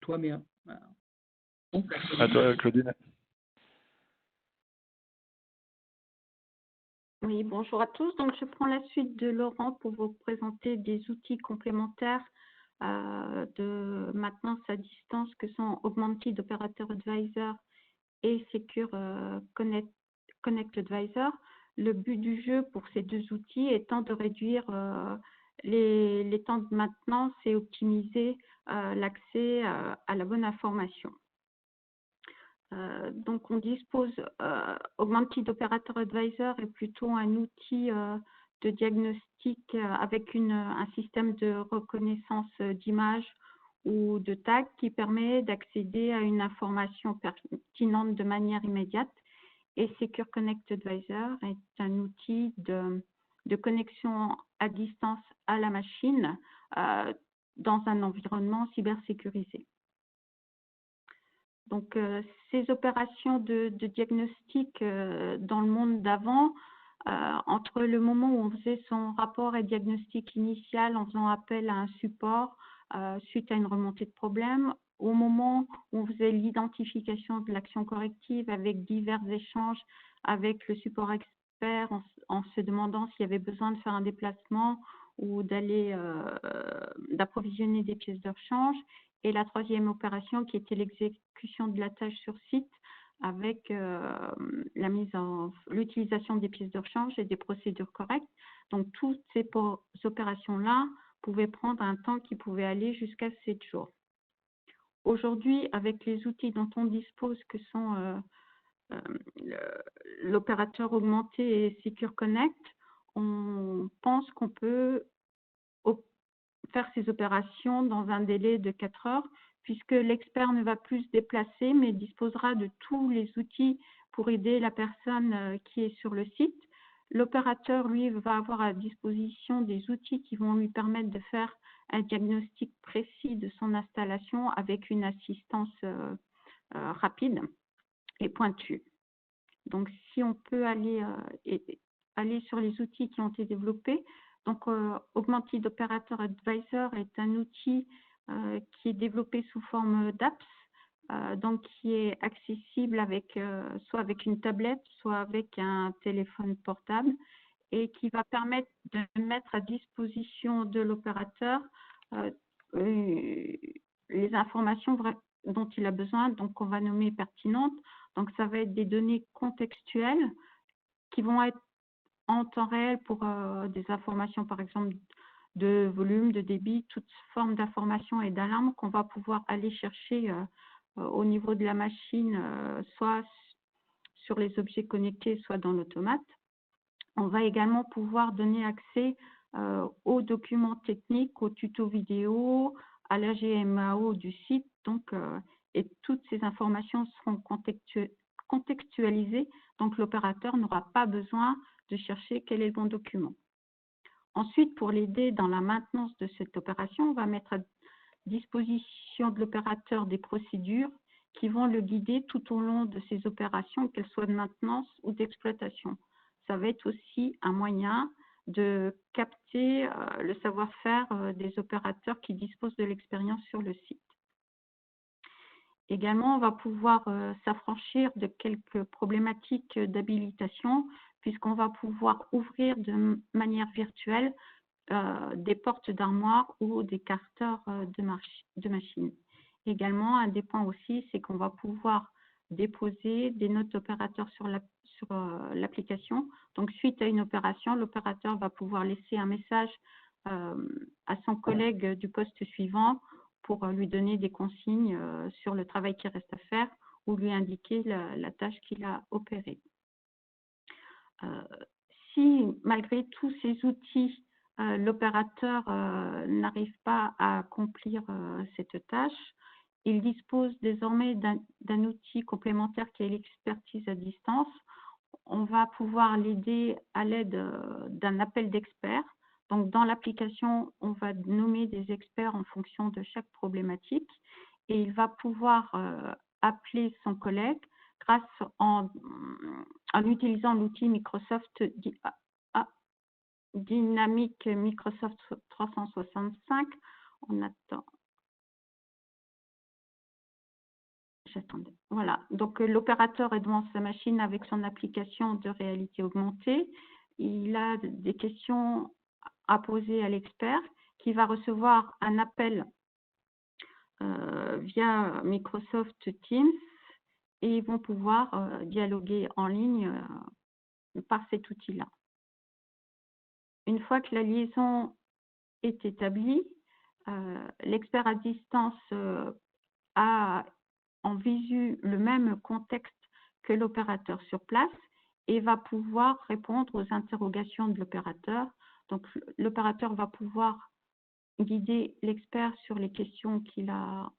Toi, mais
à toi, Claudine.
Oui, bonjour à tous. Donc, je prends la suite de Laurent pour vous présenter des outils complémentaires de maintenance à distance que sont Augmented Operator Advisor et Secure Connect Advisor. Le but du jeu pour ces deux outils étant de réduire les temps de maintenance et optimiser l'accès à la bonne information. Donc, on dispose, Augmented Operator Advisor est plutôt un outil de diagnostic avec un système de reconnaissance d'image ou de tag qui permet d'accéder à une information pertinente de manière immédiate. Et Secure Connect Advisor est un outil de connexion à distance à la machine dans un environnement cybersécurisé. Donc, ces opérations de diagnostic dans le monde d'avant, entre le moment où on faisait son rapport et diagnostic initial en faisant appel à un support suite à une remontée de problème, au moment où on faisait l'identification de l'action corrective avec divers échanges avec le support expert en se demandant s'il y avait besoin de faire un déplacement ou d'approvisionner des pièces de rechange. Et la troisième opération qui était l'exécution de la tâche sur site avec l'utilisation des pièces de rechange et des procédures correctes. Donc, toutes ces opérations-là pouvaient prendre un temps qui pouvait aller jusqu'à 7 jours. Aujourd'hui, avec les outils dont on dispose, que sont l'opérateur augmenté et Secure Connect, on pense qu'on peut faire ces opérations dans un délai de 4 heures, puisque l'expert ne va plus se déplacer, mais disposera de tous les outils pour aider la personne qui est sur le site. L'opérateur, lui, va avoir à disposition des outils qui vont lui permettre de faire un diagnostic précis de son installation avec une assistance rapide et pointue. Donc, si on peut aller sur les outils qui ont été développés, donc Augmented Operator Advisor est un outil qui est développé sous forme d'apps, donc qui est accessible soit avec une tablette, soit avec un téléphone portable, et qui va permettre de mettre à disposition de l'opérateur les informations dont il a besoin, donc qu'on va nommer pertinentes. Donc, ça va être des données contextuelles qui vont être en temps réel pour des informations, par exemple, de volume, de débit, toute forme d'information et d'alarme qu'on va pouvoir aller chercher au niveau de la machine, soit sur les objets connectés, soit dans l'automate. On va également pouvoir donner accès aux documents techniques, aux tutos vidéo, à la GMAO du site. Donc, et toutes ces informations seront contextualisées, donc l'opérateur n'aura pas besoin de chercher quel est le bon document. Ensuite, pour l'aider dans la maintenance de cette opération, on va mettre à disposition de l'opérateur des procédures qui vont le guider tout au long de ces opérations, qu'elles soient de maintenance ou d'exploitation. Ça va être aussi un moyen de capter le savoir-faire des opérateurs qui disposent de l'expérience sur le site. Également, on va pouvoir s'affranchir de quelques problématiques d'habilitation, puisqu'on va pouvoir ouvrir de manière virtuelle des portes d'armoire ou des carteurs de machines. Également, un des points aussi, c'est qu'on va pouvoir déposer des notes opérateurs sur l'application. Donc, suite à une opération, l'opérateur va pouvoir laisser un message à son collègue du poste suivant pour lui donner des consignes sur le travail qui reste à faire ou lui indiquer la tâche qu'il a opérée. Si, malgré tous ces outils, l'opérateur n'arrive pas à accomplir cette tâche, il dispose désormais d'un outil complémentaire qui est l'expertise à distance. On va pouvoir l'aider à l'aide d'un appel d'experts. Donc, dans l'application, on va nommer des experts en fonction de chaque problématique et il va pouvoir appeler son collègue en utilisant l'outil Microsoft Dynamics Microsoft 365. On attend. J'attendais. Voilà. Donc, l'opérateur est devant sa machine avec son application de réalité augmentée. Il a des questions à poser à l'expert qui va recevoir un appel via Microsoft Teams et ils vont pouvoir dialoguer en ligne par cet outil-là. Une fois que la liaison est établie, l'expert à distance a en visu le même contexte que l'opérateur sur place et va pouvoir répondre aux interrogations de l'opérateur. Donc, l'opérateur va pouvoir guider l'expert sur les questions qu'il a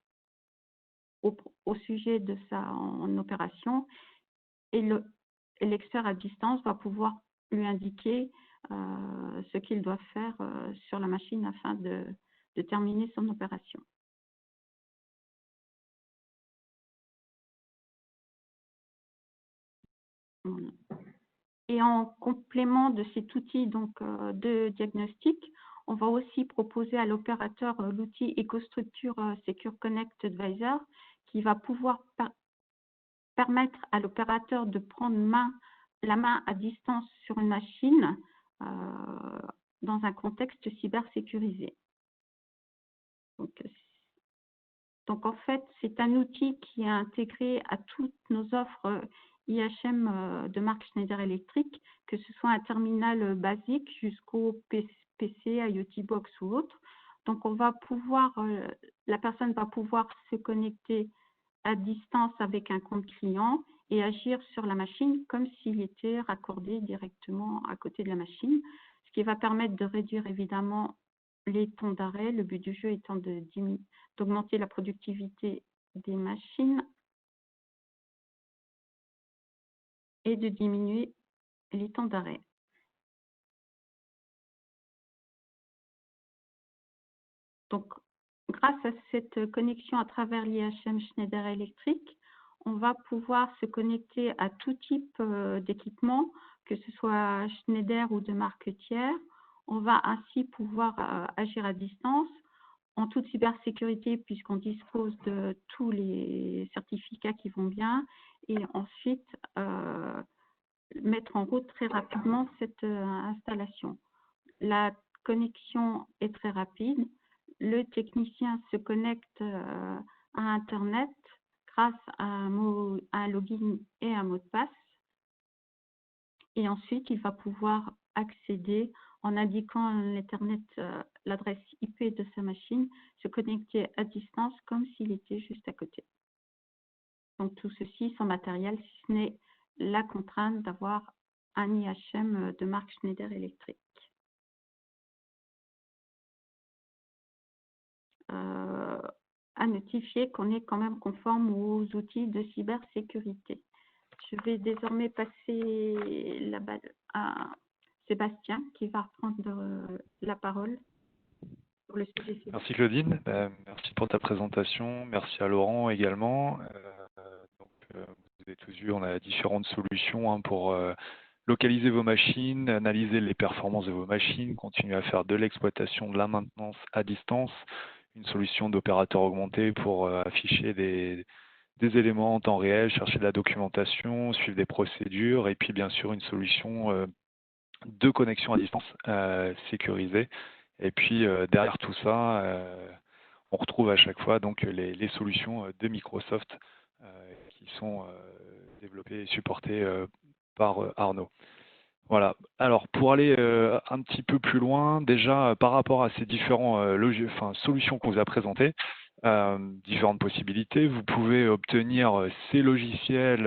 au sujet de en opération, et l'expert à distance va pouvoir lui indiquer ce qu'il doit faire sur la machine afin de terminer son opération. Voilà. Et en complément de cet outil de diagnostic, on va aussi proposer à l'opérateur l'outil EcoStruxure Secure Connect Advisor qui va pouvoir permettre à l'opérateur de prendre la main à distance sur une machine dans un contexte cybersécurisé. Donc en fait, c'est un outil qui est intégré à toutes nos offres IHM de marque Schneider Electric, que ce soit un terminal basique jusqu'au PC, IoT Box ou autre. Donc la personne va pouvoir se connecter à distance avec un compte client et agir sur la machine comme s'il était raccordé directement à côté de la machine, ce qui va permettre de réduire évidemment les temps d'arrêt, le but du jeu étant d'augmenter la productivité des machines et de diminuer les temps d'arrêt. Donc, grâce à cette connexion à travers l'IHM Schneider Electric, on va pouvoir se connecter à tout type d'équipement, que ce soit Schneider ou de marque tiers. On va ainsi pouvoir agir à distance en toute cybersécurité puisqu'on dispose de tous les certificats qui vont bien et ensuite mettre en route très rapidement cette installation. La connexion est très rapide. Le technicien se connecte à Internet grâce à un login et un mot de passe. Et ensuite, il va pouvoir accéder en indiquant l'Ethernet, l'adresse IP de sa machine, se connecter à distance comme s'il était juste à côté. Donc tout ceci sans matériel, si ce n'est la contrainte d'avoir un IHM de marque Schneider Electric. À notifier qu'on est quand même conforme aux outils de cybersécurité. Je vais désormais passer la balle à Sébastien qui va reprendre la parole pour le sujet.
Merci Claudine, merci pour ta présentation, merci à Laurent également. Vous avez tous vu, on a différentes solutions pour localiser vos machines, analyser les performances de vos machines, continuer à faire de l'exploitation, de la maintenance à distance, une solution d'opérateur augmenté pour afficher des éléments en temps réel, chercher de la documentation, suivre des procédures, et puis bien sûr une solution de connexion à distance sécurisée. Et puis derrière tout ça, on retrouve à chaque fois donc les solutions de Microsoft qui sont développées et supportées par Arnaud. Voilà. Alors pour aller un petit peu plus loin, déjà par rapport à ces différents solutions qu'on vous a présentées, différentes possibilités, vous pouvez obtenir ces logiciels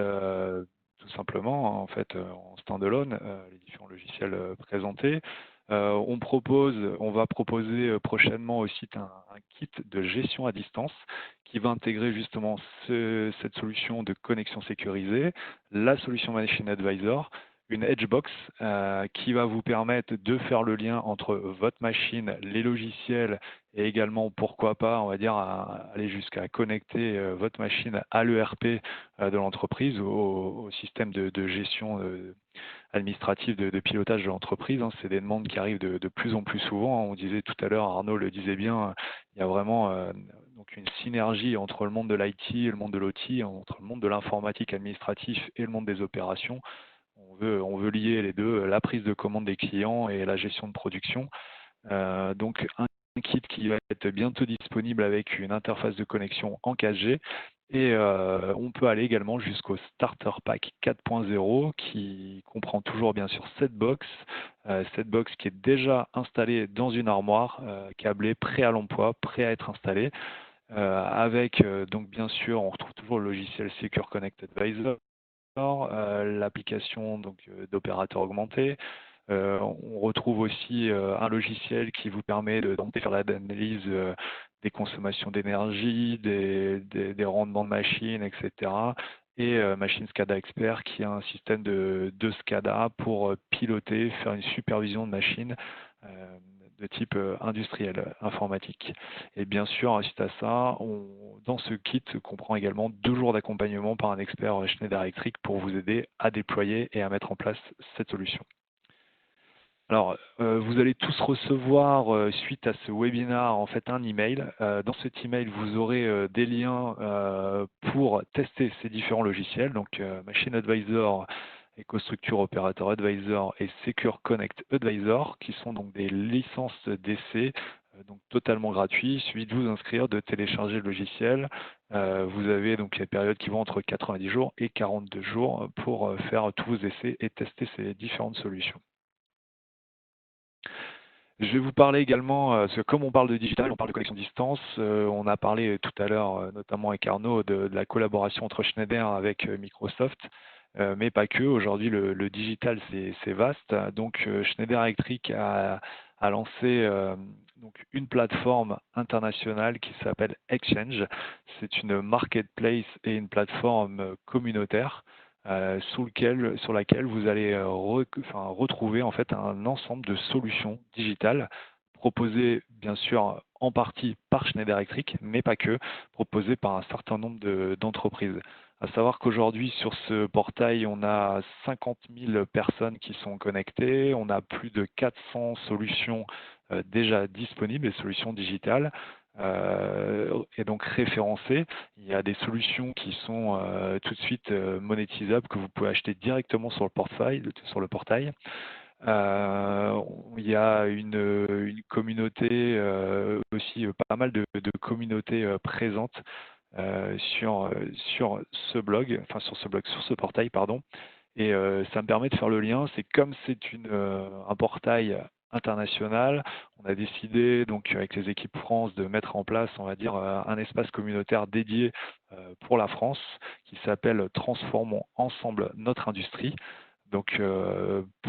tout simplement en fait en standalone, les différents logiciels présentés. On va proposer prochainement aussi un kit de gestion à distance qui va intégrer justement cette solution de connexion sécurisée, la solution Machine Advisor, une Edgebox qui va vous permettre de faire le lien entre votre machine, les logiciels et également, pourquoi pas, on va dire, aller jusqu'à connecter votre machine à l'ERP de l'entreprise, au système de gestion administrative de pilotage de l'entreprise. C'est des demandes qui arrivent de plus en plus souvent. On disait tout à l'heure, Arnaud le disait bien, il y a vraiment donc une synergie entre le monde de l'IT et le monde de l'OT, entre le monde de l'informatique administratif et le monde des opérations. On veut lier les deux, la prise de commande des clients et la gestion de production. Donc un kit qui va être bientôt disponible avec une interface de connexion en 4G. Et on peut aller également jusqu'au Starter Pack 4.0 qui comprend toujours bien sûr cette box qui est déjà installée dans une armoire, câblée, prêt à l'emploi, prêt à être installée. Avec donc bien sûr, on retrouve toujours le logiciel Secure Connect Advisor, l'application d'opérateur augmenté. On retrouve aussi un logiciel qui vous permet de faire l'analyse des consommations d'énergie, des rendements de machines, etc. Et Machine SCADA Expert qui est un système de SCADA pour piloter, faire une supervision de machines de type industriel, informatique. Et bien sûr, suite à ça, dans ce kit comprend également 2 jours d'accompagnement par un expert Schneider Electric pour vous aider à déployer et à mettre en place cette solution. Alors, vous allez tous recevoir, suite à ce webinaire, en fait, un email. Dans cet email, vous aurez des liens pour tester ces différents logiciels, donc Machine Advisor, EcoStruxure Operator Advisor et Secure Connect Advisor, qui sont donc des licences d'essai, donc totalement gratuits. Il suffit de vous inscrire, de télécharger le logiciel. Vous avez donc les périodes qui vont entre 90 jours et 42 jours pour faire tous vos essais et tester ces différentes solutions. Je vais vous parler également, parce que comme on parle de digital, on parle de connexion distance, on a parlé tout à l'heure, notamment avec Arnaud, de la collaboration entre Schneider avec Microsoft, mais pas que. Aujourd'hui, le digital, c'est vaste. Donc, Schneider Electric a lancé donc une plateforme internationale qui s'appelle Exchange. C'est une marketplace et une plateforme communautaire sur laquelle vous allez retrouver en fait un ensemble de solutions digitales proposées bien sûr en partie par Schneider Electric, mais pas que, proposées par un certain nombre d'entreprises. À savoir qu'aujourd'hui sur ce portail, on a 50 000 personnes qui sont connectées, on a plus de 400 solutions déjà disponibles, des solutions digitales. Et donc référencées. Il y a des solutions qui sont tout de suite monétisables que vous pouvez acheter directement sur le portail. Il y a une communauté aussi, pas mal de communautés présentes sur ce portail, pardon. Et ça me permet de faire le lien. C'est comme c'est un portail international, on a décidé donc avec les équipes France de mettre en place, on va dire, un espace communautaire dédié pour la France qui s'appelle Transformons ensemble notre industrie. Donc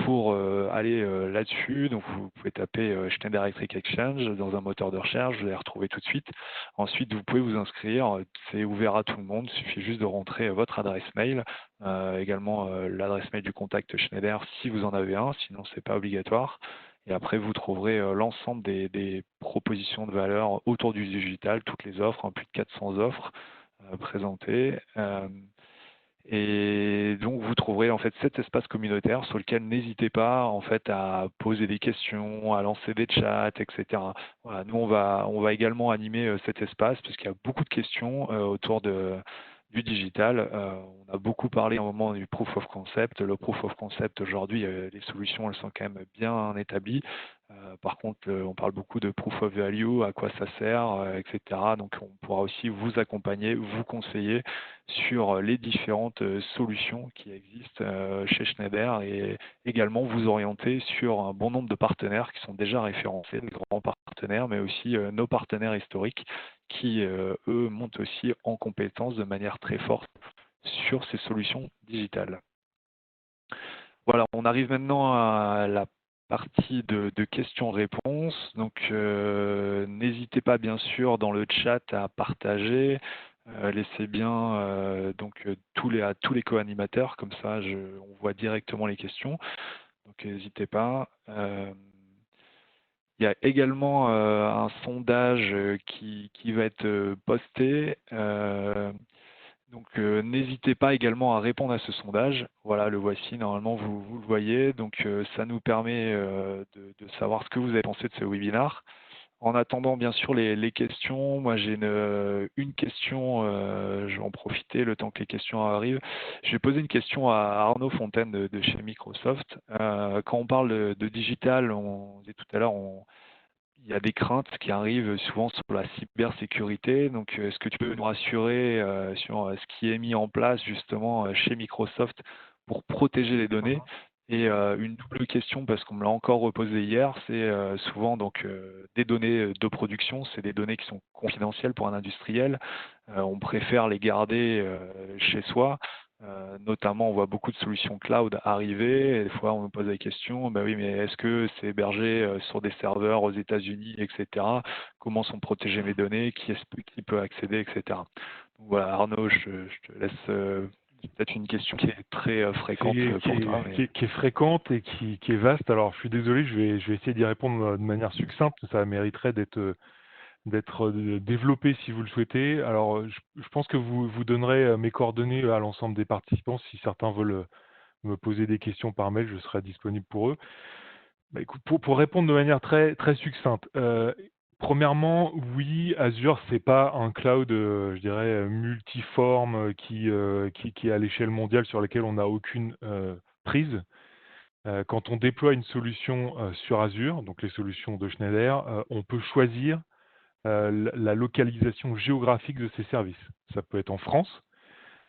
pour aller là-dessus, donc vous pouvez taper Schneider Electric Exchange dans un moteur de recherche, vous allez retrouver tout de suite. Ensuite, vous pouvez vous inscrire, c'est ouvert à tout le monde, il suffit juste de rentrer votre adresse mail, également l'adresse mail du contact Schneider si vous en avez un, sinon c'est pas obligatoire. Et après, vous trouverez l'ensemble des propositions de valeur autour du digital, toutes les offres, plus de 400 offres présentées. Et donc vous trouverez en fait cet espace communautaire sur lequel n'hésitez pas en fait à poser des questions, à lancer des chats, etc. Voilà, nous on va également animer cet espace puisqu'il y a beaucoup de questions autour du digital. On a beaucoup parlé à un moment du proof of concept. Le proof of concept aujourd'hui, les solutions elles sont quand même bien établies. Par contre, on parle beaucoup de proof of value, à quoi ça sert, etc. Donc on pourra aussi vous accompagner, vous conseiller sur les différentes solutions qui existent chez Schneider et également vous orienter sur un bon nombre de partenaires qui sont déjà référencés, des grands partenaires, mais aussi nos partenaires historiques qui, eux, montent aussi en compétences de manière très forte sur ces solutions digitales. Voilà, on arrive maintenant à la partie de questions-réponses. Donc, n'hésitez pas, bien sûr, dans le chat à partager. Laissez bien à tous les co-animateurs, comme ça on voit directement les questions. Donc n'hésitez pas. Il y a également un sondage qui va être posté. Donc n'hésitez pas également à répondre à ce sondage. Voilà, le voici, normalement vous le voyez. Donc ça nous permet de savoir ce que vous avez pensé de ce webinaire. En attendant, bien sûr, les questions, moi j'ai une question, je vais en profiter le temps que les questions arrivent. Je vais poser une question à Arnaud Fontaine de chez Microsoft. Quand on parle de digital, on disait tout à l'heure, il y a des craintes qui arrivent souvent sur la cybersécurité. Donc, est-ce que tu peux nous rassurer sur ce qui est mis en place justement chez Microsoft pour protéger les données? Et une double question, parce qu'on me l'a encore reposé hier, c'est souvent donc des données de production, c'est des données qui sont confidentielles pour un industriel. On préfère les garder chez soi. Notamment, on voit beaucoup de solutions cloud arriver. Et des fois, on nous pose la question, bah oui, mais est-ce que c'est hébergé sur des serveurs aux États-Unis, etc. Comment sont protégées mes données? Qui peut accéder, etc. Donc voilà, Arnaud, je te laisse c'est peut-être une question qui est très fréquente pour toi. Mais...
qui est fréquente et qui est vaste. Alors, je suis désolé, je vais essayer d'y répondre de manière succincte. Ça mériterait d'être développé si vous le souhaitez. Alors, je pense que vous donnerez mes coordonnées à l'ensemble des participants. Si certains veulent me poser des questions par mail, je serai disponible pour eux. Bah, écoute, pour répondre de manière très, très succincte, premièrement, oui, Azure, c'est pas un cloud, je dirais, multiforme qui est à l'échelle mondiale sur laquelle on n'a aucune prise. Quand on déploie une solution sur Azure, donc les solutions de Schneider, on peut choisir la localisation géographique de ces services. Ça peut être en France.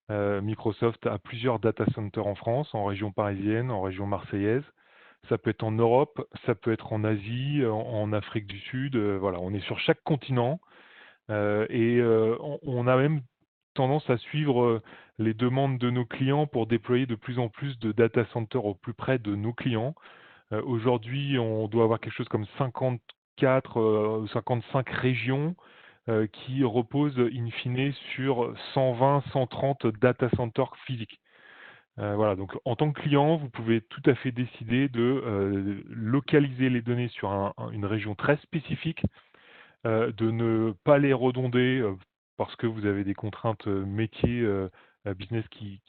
Microsoft a plusieurs data centers en France, en région parisienne, en région marseillaise. Ça peut être en Europe, ça peut être en Asie, en Afrique du Sud. Voilà, on est sur chaque continent et on a même tendance à suivre les demandes de nos clients pour déployer de plus en plus de data centers au plus près de nos clients. Aujourd'hui, on doit avoir quelque chose comme 54 ou 55 régions qui reposent in fine sur 120, 130 data centers physiques. Voilà, donc en tant que client, vous pouvez tout à fait décider de localiser les données sur une région très spécifique, de ne pas les redonder parce que vous avez des contraintes métiers, business qui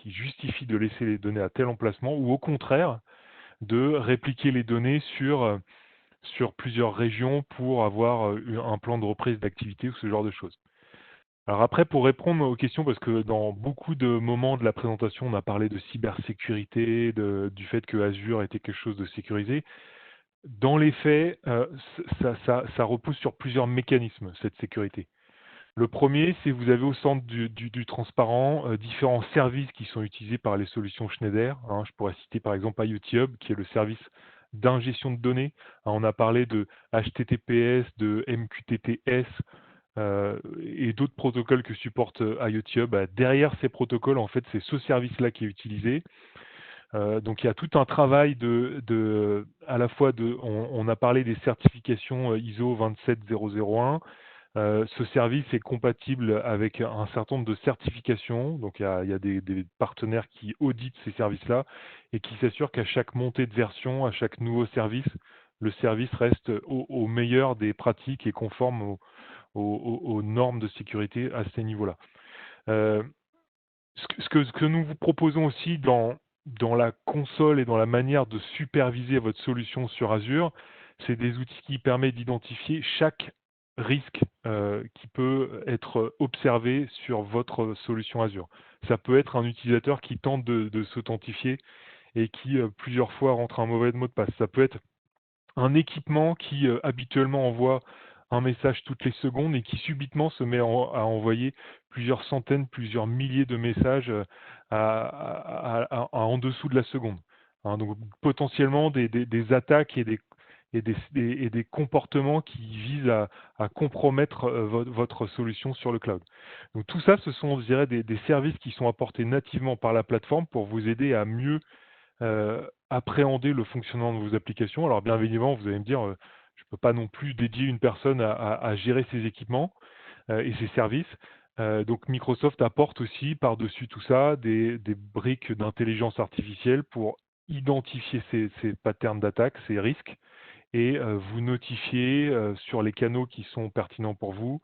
justifient de laisser les données à tel emplacement, ou au contraire, de répliquer les données sur plusieurs régions pour avoir un plan de reprise d'activité ou ce genre de choses. Alors après, pour répondre aux questions, parce que dans beaucoup de moments de la présentation, on a parlé de cybersécurité, du fait que Azure était quelque chose de sécurisé. Dans les faits, ça repose sur plusieurs mécanismes, cette sécurité. Le premier, c'est que vous avez au centre du transparent différents services qui sont utilisés par les solutions Schneider. Je pourrais citer par exemple IoT Hub, qui est le service d'ingestion de données. On a parlé de HTTPS, de MQTT-S, et d'autres protocoles que supporte IoT Hub. Derrière ces protocoles, en fait, c'est ce service-là qui est utilisé. Donc il y a tout un travail à la fois on a parlé des certifications ISO 27001. Ce service est compatible avec un certain nombre de certifications. Donc il y a des partenaires qui auditent ces services-là et qui s'assurent qu'à chaque montée de version, à chaque nouveau service, le service reste au meilleur des pratiques et conforme aux normes de sécurité à ces niveaux-là. Ce que nous vous proposons aussi dans la console et dans la manière de superviser votre solution sur Azure, c'est des outils qui permettent d'identifier chaque risque qui peut être observé sur votre solution Azure. Ça peut être un utilisateur qui tente de s'authentifier et qui plusieurs fois rentre un mauvais mot de passe. Ça peut être un équipement qui habituellement envoie un message toutes les secondes et qui subitement se met à envoyer plusieurs centaines, plusieurs milliers de messages en dessous de la seconde. Donc potentiellement des attaques et des comportements qui visent à compromettre votre solution sur le cloud. Donc tout ça, ce sont, je dirais, des services qui sont apportés nativement par la plateforme pour vous aider à mieux appréhender le fonctionnement de vos applications. Alors bien évidemment, vous allez me dire, je ne peux pas non plus dédier une personne à gérer ces équipements et ces services. Donc Microsoft apporte aussi par-dessus tout ça des briques d'intelligence artificielle pour identifier ces patterns d'attaque, ces risques, et vous notifier sur les canaux qui sont pertinents pour vous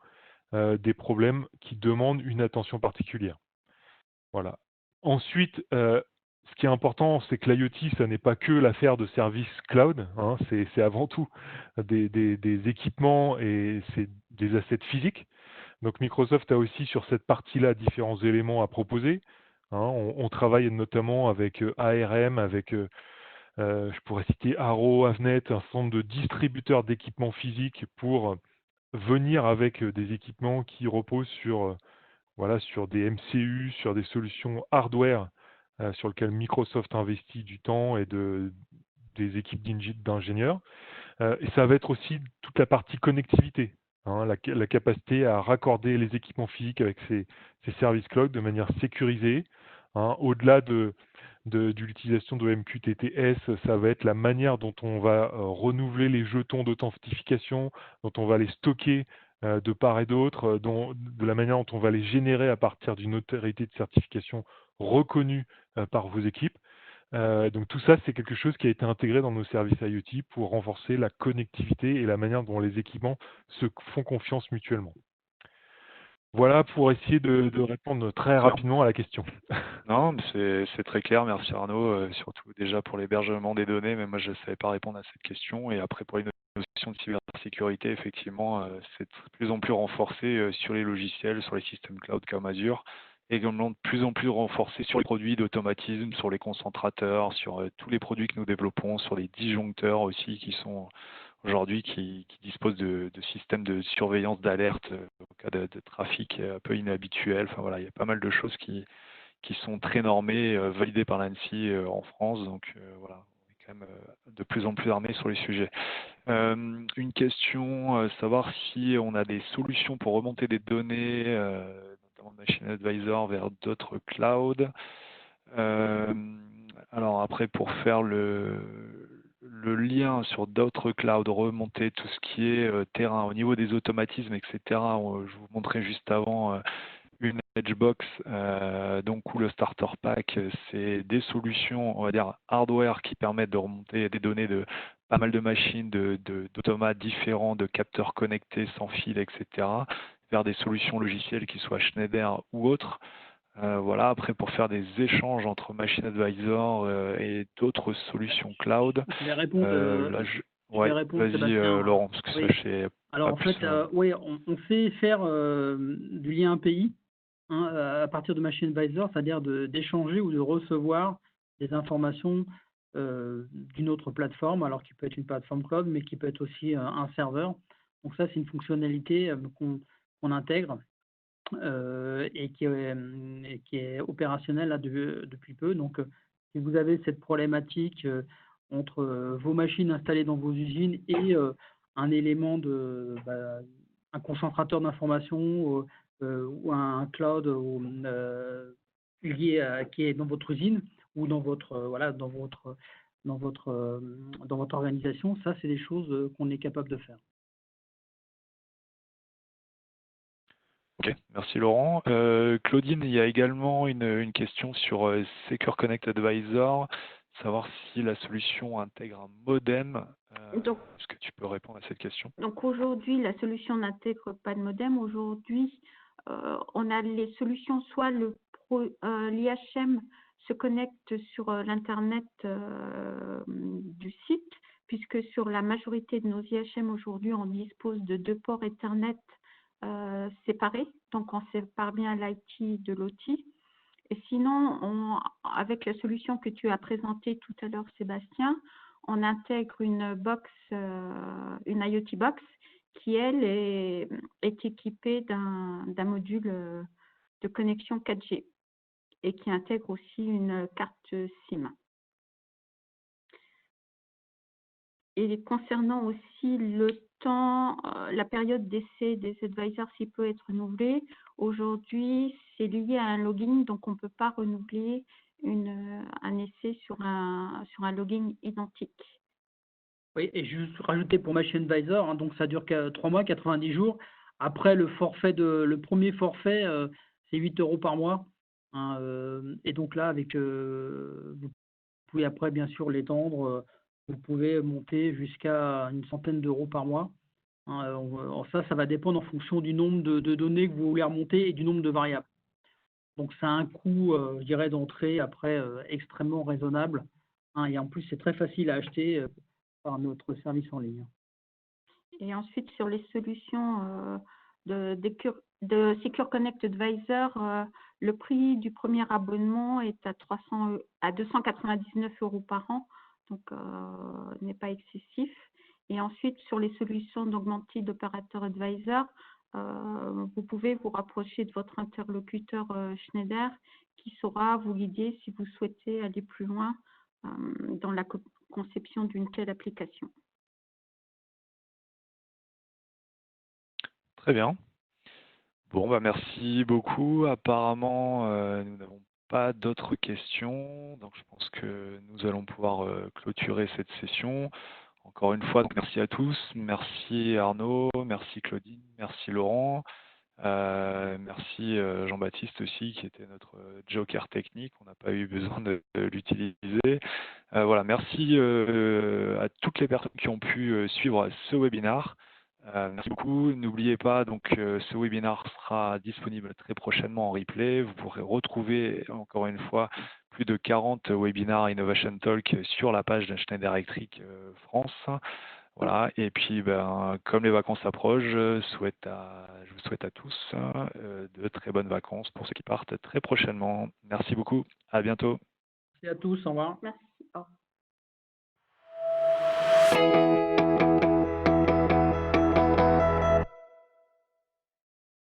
des problèmes qui demandent une attention particulière. Voilà. Ensuite, ce qui est important, c'est que l'IoT, ça n'est pas que l'affaire de services cloud, c'est avant tout des équipements et c'est des assets physiques. Donc Microsoft a aussi sur cette partie-là différents éléments à proposer. On travaille notamment avec ARM, avec, je pourrais citer Arrow, Avnet, un certain nombre de distributeurs d'équipements physiques pour venir avec des équipements qui reposent sur des MCU, sur des solutions hardware sur lesquelles Microsoft investit du temps et des équipes d'ingénieurs. Et ça va être aussi toute la partie connectivité, la capacité à raccorder les équipements physiques avec ces services cloud de manière sécurisée, hein. Au-delà de l'utilisation de MQTT-S, ça va être la manière dont on va renouveler les jetons d'authentification, dont on va les stocker de part et d'autre, de la manière dont on va les générer à partir d'une autorité de certification reconnue par vos équipes. Donc tout ça, c'est quelque chose qui a été intégré dans nos services IoT pour renforcer la connectivité et la manière dont les équipements se font confiance mutuellement. Voilà pour essayer de répondre très rapidement à la question.
Non, mais c'est très clair, merci Arnaud, surtout déjà pour l'hébergement des données, mais moi je ne savais pas répondre à cette question. Et après pour les notions de cybersécurité, effectivement, c'est de plus en plus renforcé sur les logiciels, sur les systèmes cloud comme Azure, et également de plus en plus renforcé sur les produits d'automatisme, sur les concentrateurs, sur tous les produits que nous développons, sur les disjoncteurs aussi qui sont aujourd'hui qui disposent de systèmes de surveillance d'alerte au cas de trafic un peu inhabituel. Enfin voilà, il y a pas mal de choses qui sont très normées, validées par l'ANSSI en France. Donc voilà, on est quand même de plus en plus armé sur les sujets. Une question, savoir si on a des solutions pour remonter des données, notamment de Machine Advisor, vers d'autres clouds. Alors après, pour faire le lien sur d'autres clouds, remonter tout ce qui est terrain au niveau des automatismes, etc. Je vous montrais juste avant une Edgebox, donc où le starter pack, c'est des solutions, on va dire hardware qui permettent de remonter des données de pas mal de machines, d'automates différents, de capteurs connectés sans fil, etc., vers des solutions logicielles qui soient Schneider ou autres. Voilà, après pour faire des échanges entre Machine Advisor et d'autres solutions cloud.
Je vais répondre,
Là,
je vais répondre,
vas-y
Sébastien.
Laurent, parce que
Oui.
ça je sais
Alors
pas
en
plus.
fait, oui, on fait faire du lien API hein, à partir de Machine Advisor, c'est-à-dire d'échanger ou de recevoir des informations d'une autre plateforme, alors qui peut être une plateforme cloud, mais qui peut être aussi un serveur. Donc ça, c'est une fonctionnalité qu'on intègre et qui est opérationnelle là, depuis peu. Donc, si vous avez cette problématique entre vos machines installées dans vos usines et un élément un concentrateur d'informations ou un cloud lié qui est dans votre usine ou dans votre voilà dans votre organisation, ça c'est des choses qu'on est capable de faire.
Ok, merci Laurent. Claudine, il y a également une question sur Secure Connect Advisor, savoir si la solution intègre un modem. Est-ce que tu peux répondre à cette question?
Donc aujourd'hui, la solution n'intègre pas de modem. Aujourd'hui, on a les solutions, soit l'IHM se connecte sur l'Internet du site, puisque sur la majorité de nos IHM aujourd'hui, on dispose de 2 ports Ethernet séparés, donc on sépare bien l'IT de l'OT. Et sinon, avec la solution que tu as présentée tout à l'heure, Sébastien, on intègre une box, une IoT box, qui elle est équipée d'un module de connexion 4G et qui intègre aussi une carte SIM. Et concernant aussi le temps, la période d'essai des advisors, s'il peut être renouvelé, aujourd'hui, c'est lié à un login, donc on ne peut pas renouveler un essai sur un login identique.
Oui, et juste rajouter pour Machine Advisor, hein, donc ça dure 3 mois, 90 jours. Après, le premier forfait, c'est 8 € par mois. Hein, et donc là, vous pouvez après, bien sûr, l'étendre. Vous pouvez monter jusqu'à une centaine d'euros par mois. Hein, ça va dépendre en fonction du nombre de données que vous voulez remonter et du nombre de variables. Donc, ça a un coût, je dirais, d'entrée après extrêmement raisonnable. Hein, et en plus, c'est très facile à acheter par notre service en ligne.
Et ensuite, sur les solutions de Secure Connect Advisor, le prix du premier abonnement est à 299 € par an, donc n'est pas excessif. Et ensuite, sur les solutions d'Augmented Operator Advisor, vous pouvez vous rapprocher de votre interlocuteur Schneider qui saura vous guider si vous souhaitez aller plus loin dans la conception d'une telle application.
Très bien. Bon, bah merci beaucoup. Apparemment, nous n'avons pas d'autres questions, donc je pense que nous allons pouvoir clôturer cette session. Encore une fois, donc merci à tous. Merci Arnaud, merci Claudine, merci Laurent. Merci Jean-Baptiste aussi, qui était notre joker technique. On n'a pas eu besoin de l'utiliser. Voilà, merci à toutes les personnes qui ont pu suivre ce webinaire. Merci beaucoup. N'oubliez pas, donc ce webinaire sera disponible très prochainement en replay. Vous pourrez retrouver encore une fois plus de 40 webinaires Innovation Talk sur la page de Schneider Electric France. Voilà, et puis comme les vacances approchent, je vous souhaite à tous de très bonnes vacances pour ceux qui partent très prochainement. Merci beaucoup, à bientôt.
Merci à tous, au revoir.
Merci. Au revoir.